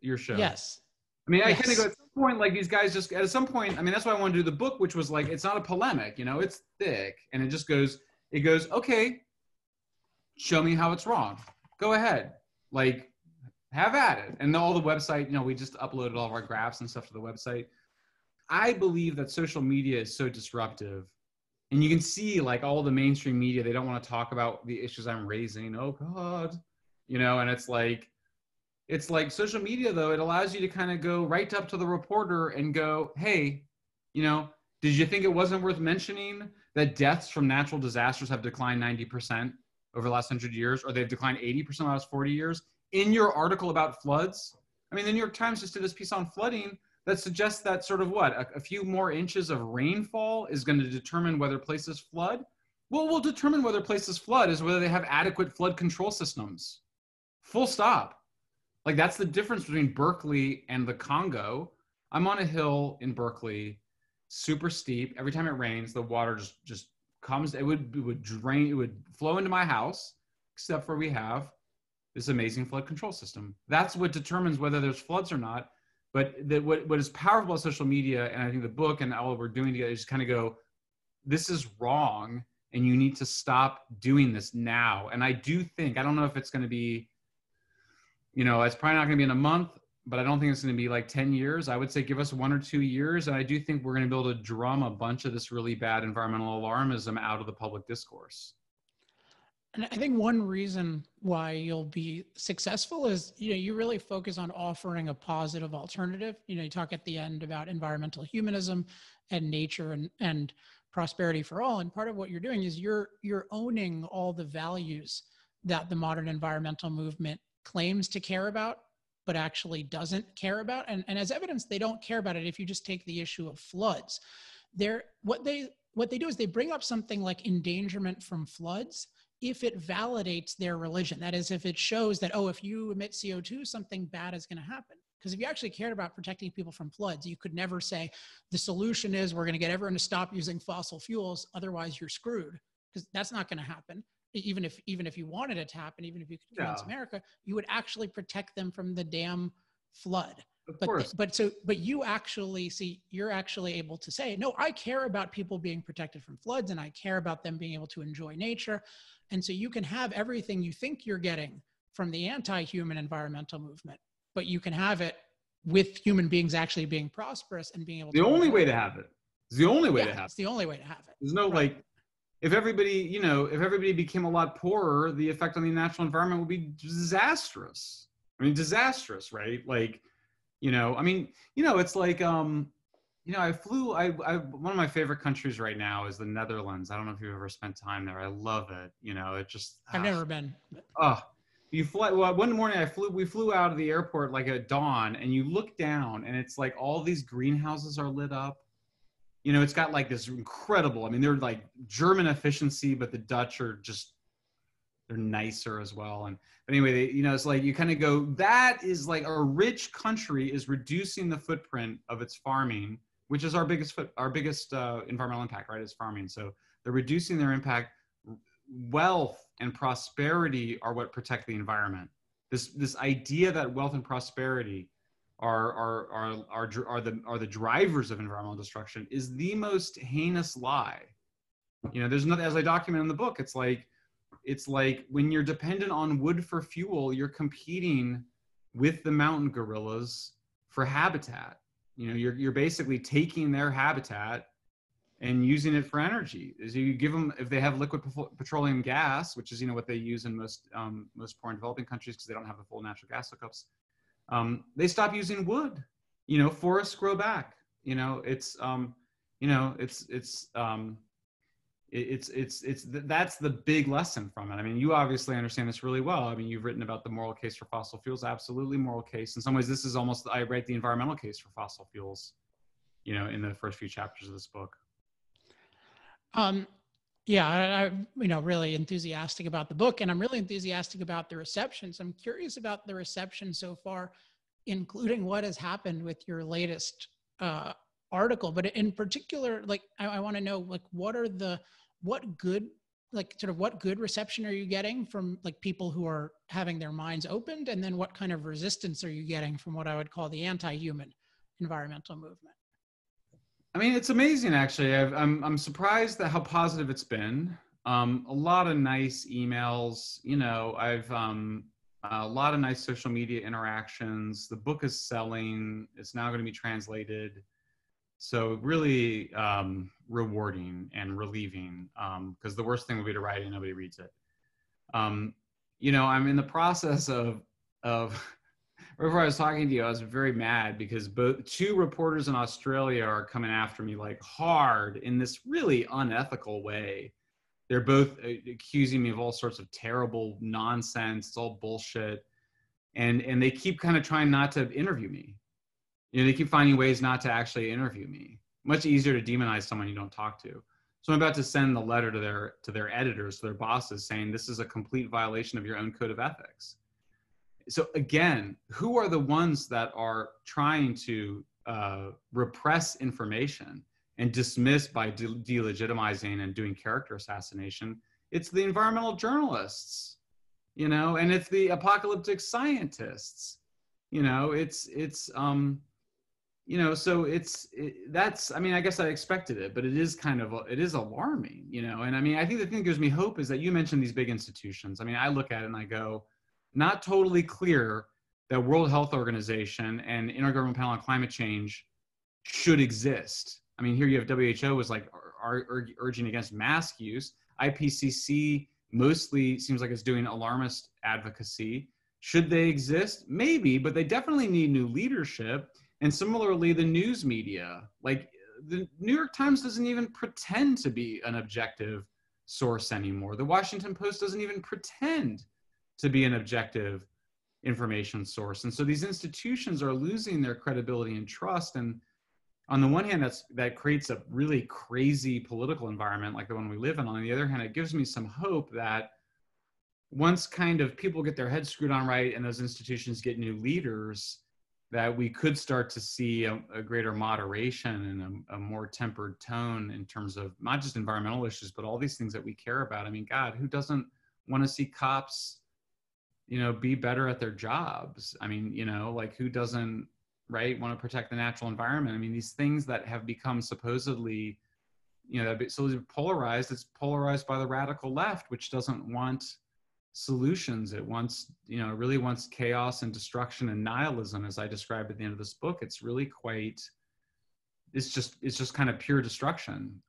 Your show?
Yes.
I kind of go at some point, like these guys just, at some point, that's why I wanted to do the book, which was like, it's not a polemic, it's thick. And it goes, okay, show me how it's wrong. Go ahead. Like, have at it. And all the website, we just uploaded all of our graphs and stuff to the website. I believe that social media is so disruptive, and you can see like all the mainstream media, they don't want to talk about the issues I'm raising. Oh God, and it's like social media though, it allows you to kind of go right up to the reporter and go, hey, did you think it wasn't worth mentioning that deaths from natural disasters have declined 90% over the last 100 years, or they've declined 80% in the last 40 years? In your article about floods, the New York Times just did this piece on flooding that suggests that sort of a few more inches of rainfall is going to determine whether places flood. What will determine whether places flood is whether they have adequate flood control systems. Full stop. Like that's the difference between Berkeley and the Congo. I'm on a hill in Berkeley, super steep. Every time it rains, the water just comes. It would drain. It would flow into my house, except for we have this amazing flood control system. That's what determines whether there's floods or not. But what is powerful about social media, and I think the book and all we're doing together is just kind of go, this is wrong, and you need to stop doing this now. And I do think, I don't know if it's going to be, it's probably not going to be in a month, but I don't think it's going to be like 10 years. I would say give us 1 or 2 years, and I do think we're going to be able to drum a bunch of this really bad environmental alarmism out of the public discourse.
And I think one reason why you'll be successful is, you really focus on offering a positive alternative. You talk at the end about environmental humanism and nature and prosperity for all. And part of what you're doing is you're owning all the values that the modern environmental movement claims to care about, but actually doesn't care about. And as evidence, they don't care about it. If you just take the issue of floods, what they do is they bring up something like endangerment from floods if it validates their religion. That is, if it shows that, if you emit CO2, something bad is going to happen. Because if you actually cared about protecting people from floods, you could never say the solution is we're going to get everyone to stop using fossil fuels, otherwise you're screwed. Because that's not going to happen. Even if you wanted it to happen, even if you could convince America, you would actually protect them from the damn flood.
Of course.
But you actually you're actually able to say, no, I care about people being protected from floods, and I care about them being able to enjoy nature. And so you can have everything you think you're getting from the anti-human environmental movement, but you can have it with human beings actually being prosperous and being able to.
The only way to have it. It's the only way to have it.
It's the only way to have it.
There's no if everybody became a lot poorer, the effect on the natural environment would be disastrous. Disastrous, right? It's like, one of my favorite countries right now is the Netherlands. I don't know if you've ever spent time there. I love it. It just,
I've never been.
oh, you fly. Well, one morning we flew out of the airport like at dawn, and you look down and it's like all these greenhouses are lit up. It's got like this incredible, they're like German efficiency, but the Dutch are just, they're nicer as well. But anyway, it's like you kind of go, that is like a rich country is reducing the footprint of its farming, which is our biggest environmental impact, right? Is farming. So they're reducing their impact. Wealth and prosperity are what protect the environment. This idea that wealth and prosperity are the drivers of environmental destruction is the most heinous lie. There's nothing, as I document in the book, it's like when you're dependent on wood for fuel, you're competing with the mountain gorillas for habitat. You're basically taking their habitat and using it for energy. Is you give them, if they have liquid petroleum gas, which is what they use in most poor and developing countries because they don't have the full natural gas hookups, they stop using wood. Forests grow back. That's the big lesson from it. You obviously understand this really well. You've written about the moral case for fossil fuels. Absolutely moral case. In some ways, this is almost, I write the environmental case for fossil fuels, in the first few chapters of this book.
Yeah, I'm really enthusiastic about the book, and I'm really enthusiastic about the reception. So I'm curious about the reception so far, including what has happened with your latest article. But in particular, I want to know, what good reception are you getting from people who are having their minds opened, and then what kind of resistance are you getting from what I would call the anti-human environmental movement?
It's amazing, actually. I'm surprised at how positive it's been. A lot of nice emails. I've a lot of nice social media interactions. The book is selling. It's now going to be translated. So really rewarding and relieving, because the worst thing would be to write and nobody reads it. I'm in the process of before I was talking to you, I was very mad because two reporters in Australia are coming after me hard in this really unethical way. They're both accusing me of all sorts of terrible nonsense. It's all bullshit. And they keep kind of trying not to interview me. They keep finding ways not to actually interview me. Much easier to demonize someone you don't talk to. So I'm about to send the letter to their editors, to their bosses, saying this is a complete violation of your own code of ethics. So again, who are the ones that are trying to repress information and dismiss by delegitimizing and doing character assassination? It's the environmental journalists, and it's the apocalyptic scientists. I guess I expected it, but it is alarming, and I think the thing that gives me hope is that you mentioned these big institutions. I look at it and I go, not totally clear that World Health Organization and Intergovernmental Panel on Climate Change should exist. Here you have WHO was urging against mask use. IPCC mostly seems like it's doing alarmist advocacy. Should they exist? Maybe, but they definitely need new leadership. And similarly, the news media, the New York Times doesn't even pretend to be an objective source anymore. The Washington Post doesn't even pretend to be an objective information source. And so these institutions are losing their credibility and trust. And on the one hand, that creates a really crazy political environment like the one we live in. On the other hand, it gives me some hope that once kind of people get their heads screwed on right and those institutions get new leaders, that we could start to see a greater moderation and a more tempered tone in terms of not just environmental issues, but all these things that we care about. God, who doesn't want to see cops be better at their jobs? Who doesn't, right, want to protect the natural environment? These things that have become supposedly, so polarized, it's polarized by the radical left, which doesn't want solutions. It wants, really wants chaos and destruction and nihilism, as I described at the end of this book. It's really it's just kind of pure destruction.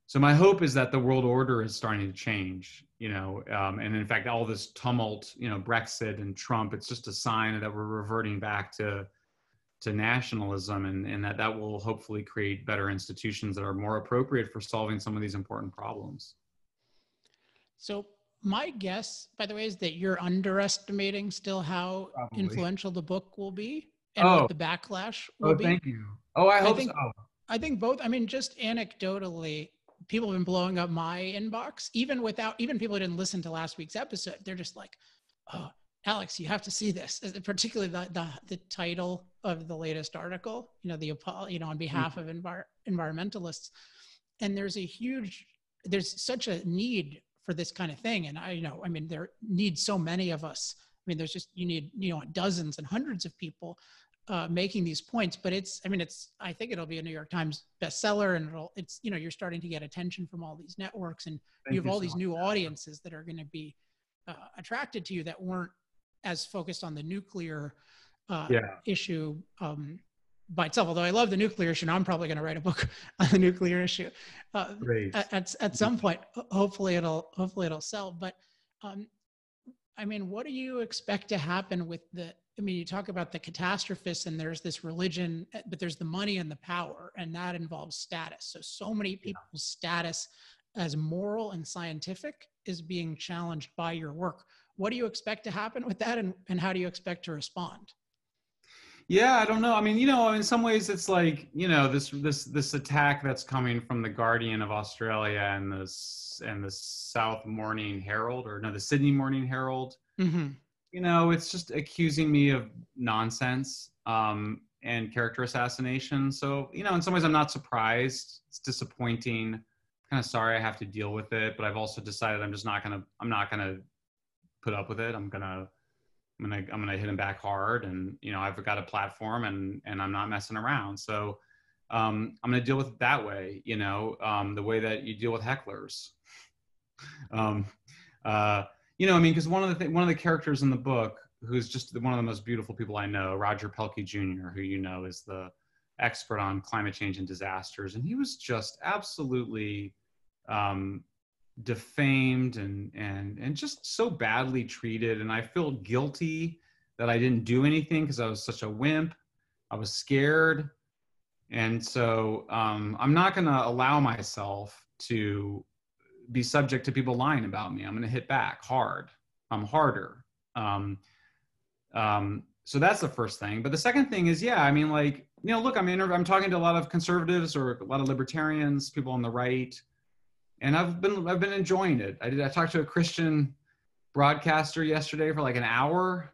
So my hope is that the world order is starting to change, and in fact, all this tumult, Brexit and Trump, it's just a sign that we're reverting back to nationalism, and that will hopefully create better institutions that are more appropriate for solving some of these important problems.
So my guess, by the way, is that you're underestimating still how
Probably.
influential the book will be and what the backlash will be.
Thank you. Oh, I hope so.
I think both. I mean, just anecdotally, people have been blowing up my inbox, even people who didn't listen to last week's episode. They're just like, "Oh, Alex, you have to see this." Particularly the title of the latest article, on behalf of environmentalists. And there's such a need for this kind of thing. And there need so many of us. I mean, you need dozens and hundreds of people making these points, but I think it'll be a New York Times bestseller, and you're starting to get attention from all these networks, and you have all these new audiences that are going to be attracted to you that weren't as focused on the nuclear issue by itself. Although I love the nuclear issue, and I'm probably going to write a book on the nuclear issue at some point. Hopefully it'll sell. But what do you expect to happen with you talk about the catastrophists, and there's this religion, but there's the money and the power, and that involves status. So many people's status as moral and scientific is being challenged by your work. What do you expect to happen with that, and how do you expect to respond?
Yeah, I don't know. In some ways it's like, this attack that's coming from the Guardian of Australia and the South Morning Herald, the Sydney Morning Herald. Mm-hmm. It's just accusing me of nonsense and character assassination. So, in some ways I'm not surprised. It's disappointing. Kind of sorry I have to deal with it, but I've also decided I'm not gonna put up with it. I'm gonna hit him back hard, and I've got a platform, and I'm not messing around. So I'm gonna deal with it that way, the way that you deal with hecklers. Because one of the characters in the book, who's just one of the most beautiful people I know, Roger Pelkey Jr., who is the expert on climate change and disasters, and he was just absolutely defamed and just so badly treated. And I feel guilty that I didn't do anything because I was such a wimp. I was scared. And so I'm not going to allow myself to be subject to people lying about me. I'm going to hit back hard. I'm harder. So that's the first thing. But the second thing is, look, I'm talking to a lot of conservatives or a lot of libertarians, people on the right, and I've been enjoying it. I talked to a Christian broadcaster yesterday for like an hour,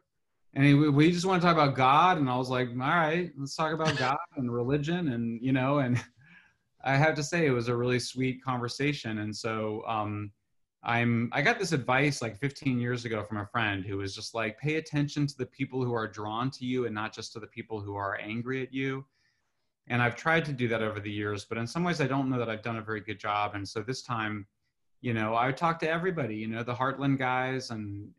and we just want to talk about God, and I was like, all right, let's talk about God and religion, and and I have to say it was a really sweet conversation. And so I got this advice like 15 years ago from a friend who was just like, pay attention to the people who are drawn to you and not just to the people who are angry at you. And I've tried to do that over the years, but in some ways I don't know that I've done a very good job. And so this time, I talk to everybody, the Heartland guys and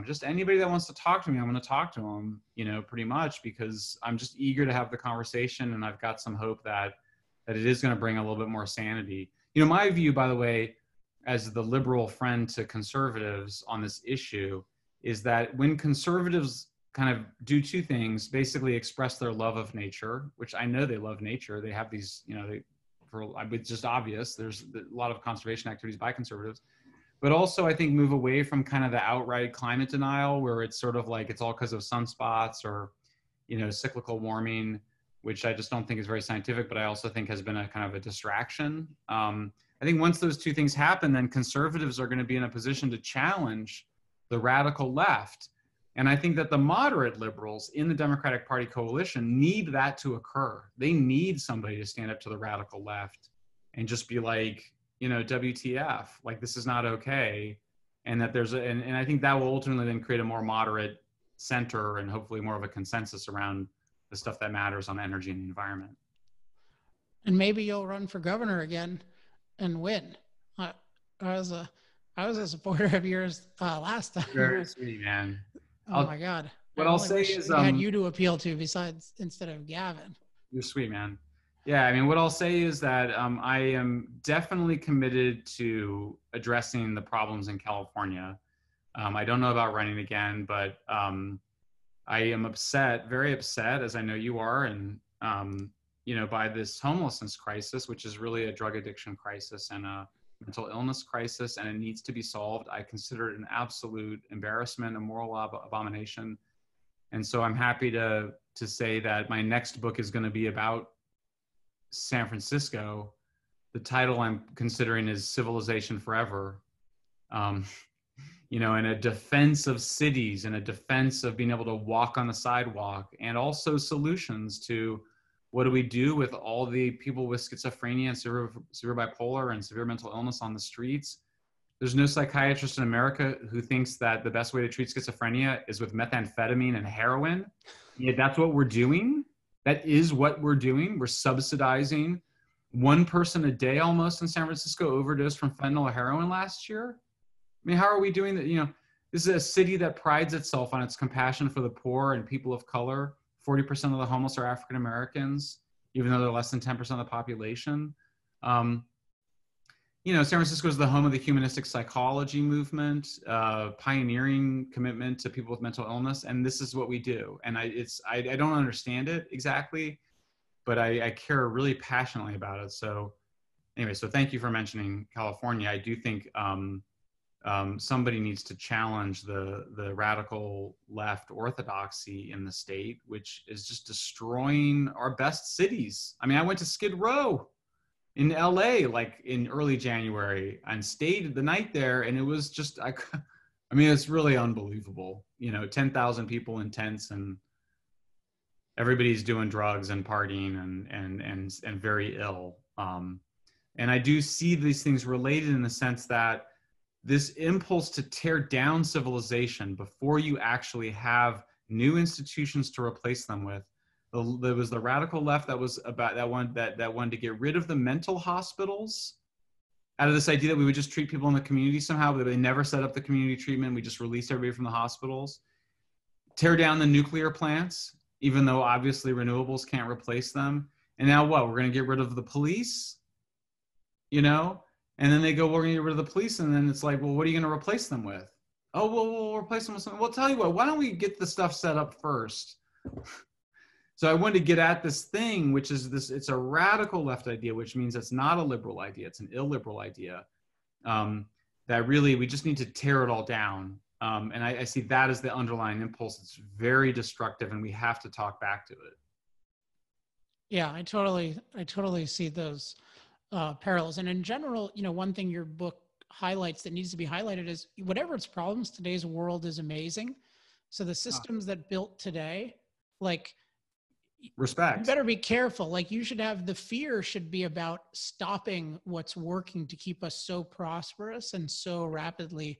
just anybody that wants to talk to me, I'm going to talk to them, pretty much, because I'm just eager to have the conversation. And I've got some hope that it is going to bring a little bit more sanity. My view, by the way, as the liberal friend to conservatives on this issue, is that when conservatives kind of do two things, basically express their love of nature, which I know they love nature. They have these, it's just obvious. There's a lot of conservation activities by conservatives, but also I think move away from kind of the outright climate denial, where it's sort of like it's all because of sunspots or, cyclical warming, which I just don't think is very scientific, but I also think has been a kind of a distraction. I think once those two things happen, then conservatives are going to be in a position to challenge the radical left. And I think that the moderate liberals in the Democratic Party coalition need that to occur. They need somebody to stand up to the radical left and just be like, WTF, like this is not okay. And that and I think that will ultimately then create a more moderate center and hopefully more of a consensus around the stuff that matters on energy and the environment.
And maybe you'll run for governor again and win. I was a supporter of yours last time.
Very sweet, man.
Oh my God.
What I'll say is,
I had you to appeal to instead of Gavin.
You're sweet, man. Yeah, what I'll say is that I am definitely committed to addressing the problems in California. I don't know about running again, but I am upset, very upset, as I know you are, and by this homelessness crisis, which is really a drug addiction crisis and a mental illness crisis, and it needs to be solved. I consider it an absolute embarrassment, a moral abomination. And so I'm happy to say that my next book is going to be about San Francisco. The title I'm considering is Civilization Forever. In a defense of cities and a defense of being able to walk on the sidewalk, and also solutions to what do we do with all the people with schizophrenia and severe bipolar and severe mental illness on the streets. There's no psychiatrist in America who thinks that the best way to treat schizophrenia is with methamphetamine and heroin. Yeah, that's what we're doing. That is what we're doing. We're subsidizing one person a day almost in San Francisco overdosed from fentanyl or heroin last year. I mean, how are we doing that? This is a city that prides itself on its compassion for the poor and people of color. 40% of the homeless are African Americans, even though they're less than 10% of the population. San Francisco is the home of the humanistic psychology movement, pioneering commitment to people with mental illness, and this is what we do. And I don't understand it exactly, but I care really passionately about it. So anyway, so thank you for mentioning California. I do think somebody needs to challenge the radical left orthodoxy in the state, which is just destroying our best cities. I mean, I went to Skid Row in LA like in early January and stayed the night there, and it was just it's really unbelievable. 10,000 people in tents, and everybody's doing drugs and partying and very ill. And I do see these things related in the sense that this impulse to tear down civilization before you actually have new institutions to replace them with. There was the radical left that was about that wanted to get rid of the mental hospitals out of this idea that we would just treat people in the community somehow, but they never set up the community treatment. We just released everybody from the hospitals. Tear down the nuclear plants, even though obviously renewables can't replace them. And now what? We're going to get rid of the police, And then they go, we're going to get rid of the police. And then it's like, well, what are you going to replace them with? Oh, well, we'll replace them with something. Well, tell you what, why don't we get the stuff set up first? So I wanted to get at this thing, which is it's a radical left idea, which means it's not a liberal idea. It's an illiberal idea that really we just need to tear it all down. And I see that as the underlying impulse. It's very destructive, and we have to talk back to it.
Yeah, I totally see those parallels. And in general, one thing your book highlights that needs to be highlighted is whatever its problems, today's world is amazing. So the systems that built today, like,
respect.
You better be careful. Like, you should have, the fear should be about stopping what's working to keep us so prosperous and so rapidly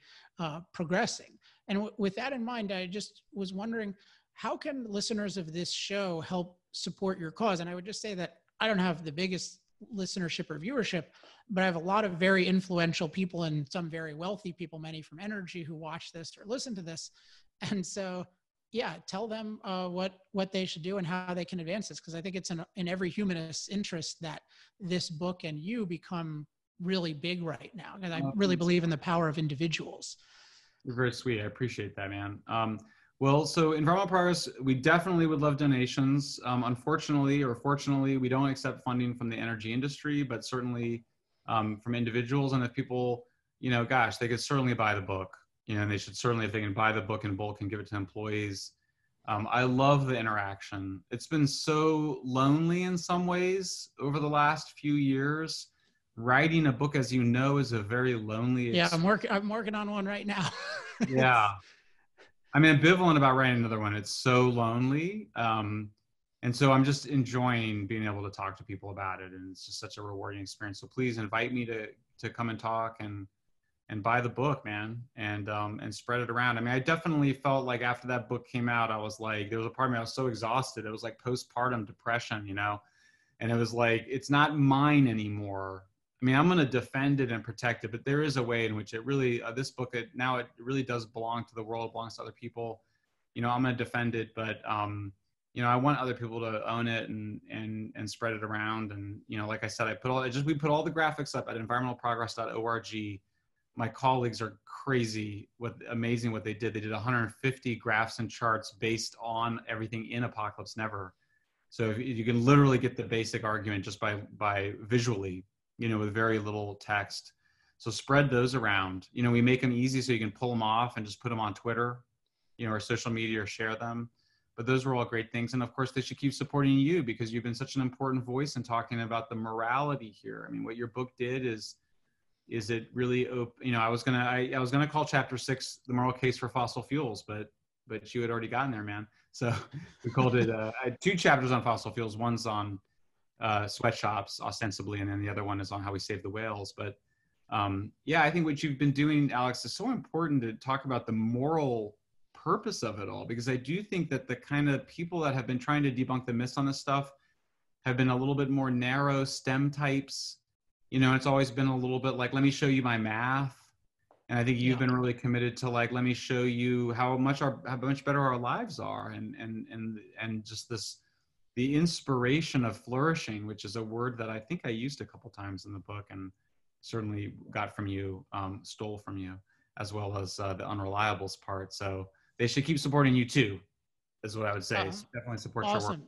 progressing. And with that in mind, I just was wondering, how can listeners of this show help support your cause? And I would just say that I don't have the biggest listenership or viewership, but I have a lot of very influential people and some very wealthy people, many from energy, who watch this or listen to this. And so, yeah, tell them what they should do and how they can advance this, because I think it's in every humanist's interest that this book and you become really big right now. And I really believe in the power of individuals.
You're very sweet. I appreciate that, man. Well, so Environmental Progress, we definitely would love donations. Unfortunately or fortunately, we don't accept funding from the energy industry, but certainly from individuals. And if people, gosh, they could certainly buy the book. And they should certainly, if they can buy the book in bulk and give it to employees. I love the interaction. It's been so lonely in some ways over the last few years. Writing a book, as you know, is a very lonely experience.
Yeah, I'm working on one right now.
Yeah. I'm ambivalent about writing another one. It's so lonely. And so I'm just enjoying being able to talk to people about it. And it's just such a rewarding experience. So please invite me to come and talk and buy the book, man, and spread it around. I mean, I definitely felt like after that book came out, I was like, there was a part of me, I was so exhausted. It was like postpartum depression, and it was like, it's not mine anymore. I mean, I'm going to defend it and protect it, but there is a way in which it really, this book, it really does belong to the world, belongs to other people. I'm going to defend it, but, I want other people to own it and spread it around. And, like I said, we put all the graphics up at environmentalprogress.org. my colleagues are crazy, amazing what they did. They did 150 graphs and charts based on everything in Apocalypse Never. So if you can literally get the basic argument just by visually, with very little text. So spread those around. We make them easy so you can pull them off and just put them on Twitter, or social media, or share them. But those were all great things. And of course, they should keep supporting you because you've been such an important voice in talking about the morality here. I mean, what your book did is it really, I was gonna call chapter 6 the moral case for fossil fuels, but you had already gotten there, man. So we called it. I had 2 chapters on fossil fuels. One's on sweatshops, ostensibly, and then the other one is on how we save the whales. But I think what you've been doing, Alex, is so important to talk about the moral purpose of it all, because I do think that the kind of people that have been trying to debunk the myths on this stuff have been a little bit more narrow STEM types. It's always been a little bit like, let me show you my math. And I think you've been really committed to like, let me show you how much better our lives are. And just the inspiration of flourishing, which is a word that I think I used a couple times in the book and certainly got from you, stole from you, as well as the unreliables part. So they should keep supporting you too, is what I would say. So definitely support your work.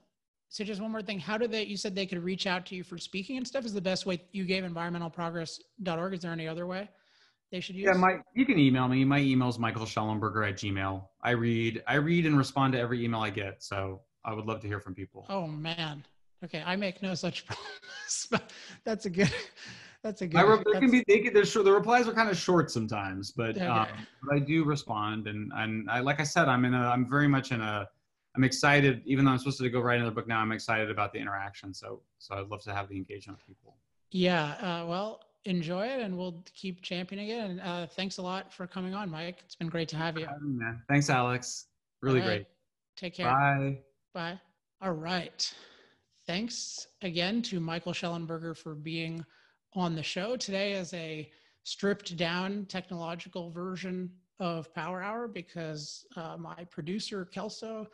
So just one more thing. How do you said they could reach out to you for speaking and stuff? Is the best way? You gave environmentalprogress.org. Is there any other way they should use?
Yeah, you can email me. My email is michaelshellenberger@gmail.com. I read and respond to every email I get. So I would love to hear from people.
Oh man. Okay. I make no such promise, but that's a good.
The replies are kind of short sometimes, but I do respond, and I, like I said, I'm very much I'm excited, even though I'm supposed to go write another book now. I'm excited about the interaction, so I'd love to have the engagement with people.
Yeah, well, enjoy it, and we'll keep championing it. And thanks a lot for coming on, Mike. It's been great to have you.
Man. Thanks, Alex. Really great.
Take care.
Bye.
Bye. All right. Thanks again to Michael Shellenberger for being on the show. Today is a stripped down technological version of Power Hour because my producer Kelso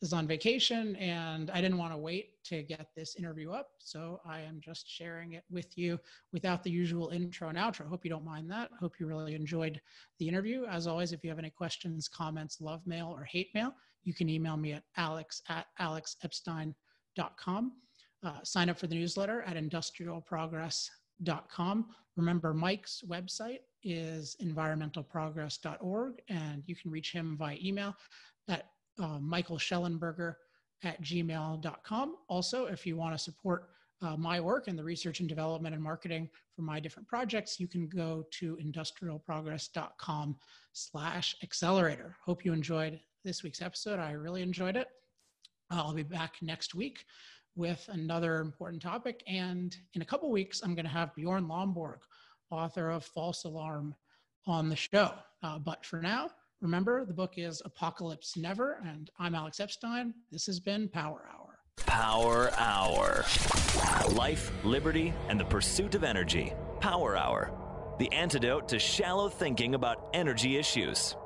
is on vacation and I didn't want to wait to get this interview up. So I am just sharing it with you without the usual intro and outro. Hope you don't mind that. Hope you really enjoyed the interview. As always, if you have any questions, comments, love mail, or hate mail, you can email me at alex@alexepstein.com. Sign up for the newsletter at industrialprogress.com. Remember, Mike's website is environmentalprogress.org, and you can reach him via email at michaelschellenberger@gmail.com. Also, if you want to support my work and the research and development and marketing for my different projects, you can go to industrialprogress.com/accelerator. Hope you enjoyed this week's episode. I really enjoyed it. I'll be back next week with another important topic. And in a couple weeks, I'm going to have Bjorn Lomborg, author of False Alarm, on the show. But for now, remember, the book is Apocalypse Never, and I'm Alex Epstein. This has been Power Hour.
Power Hour. Life, liberty, and the pursuit of energy. Power Hour. The antidote to shallow thinking about energy issues.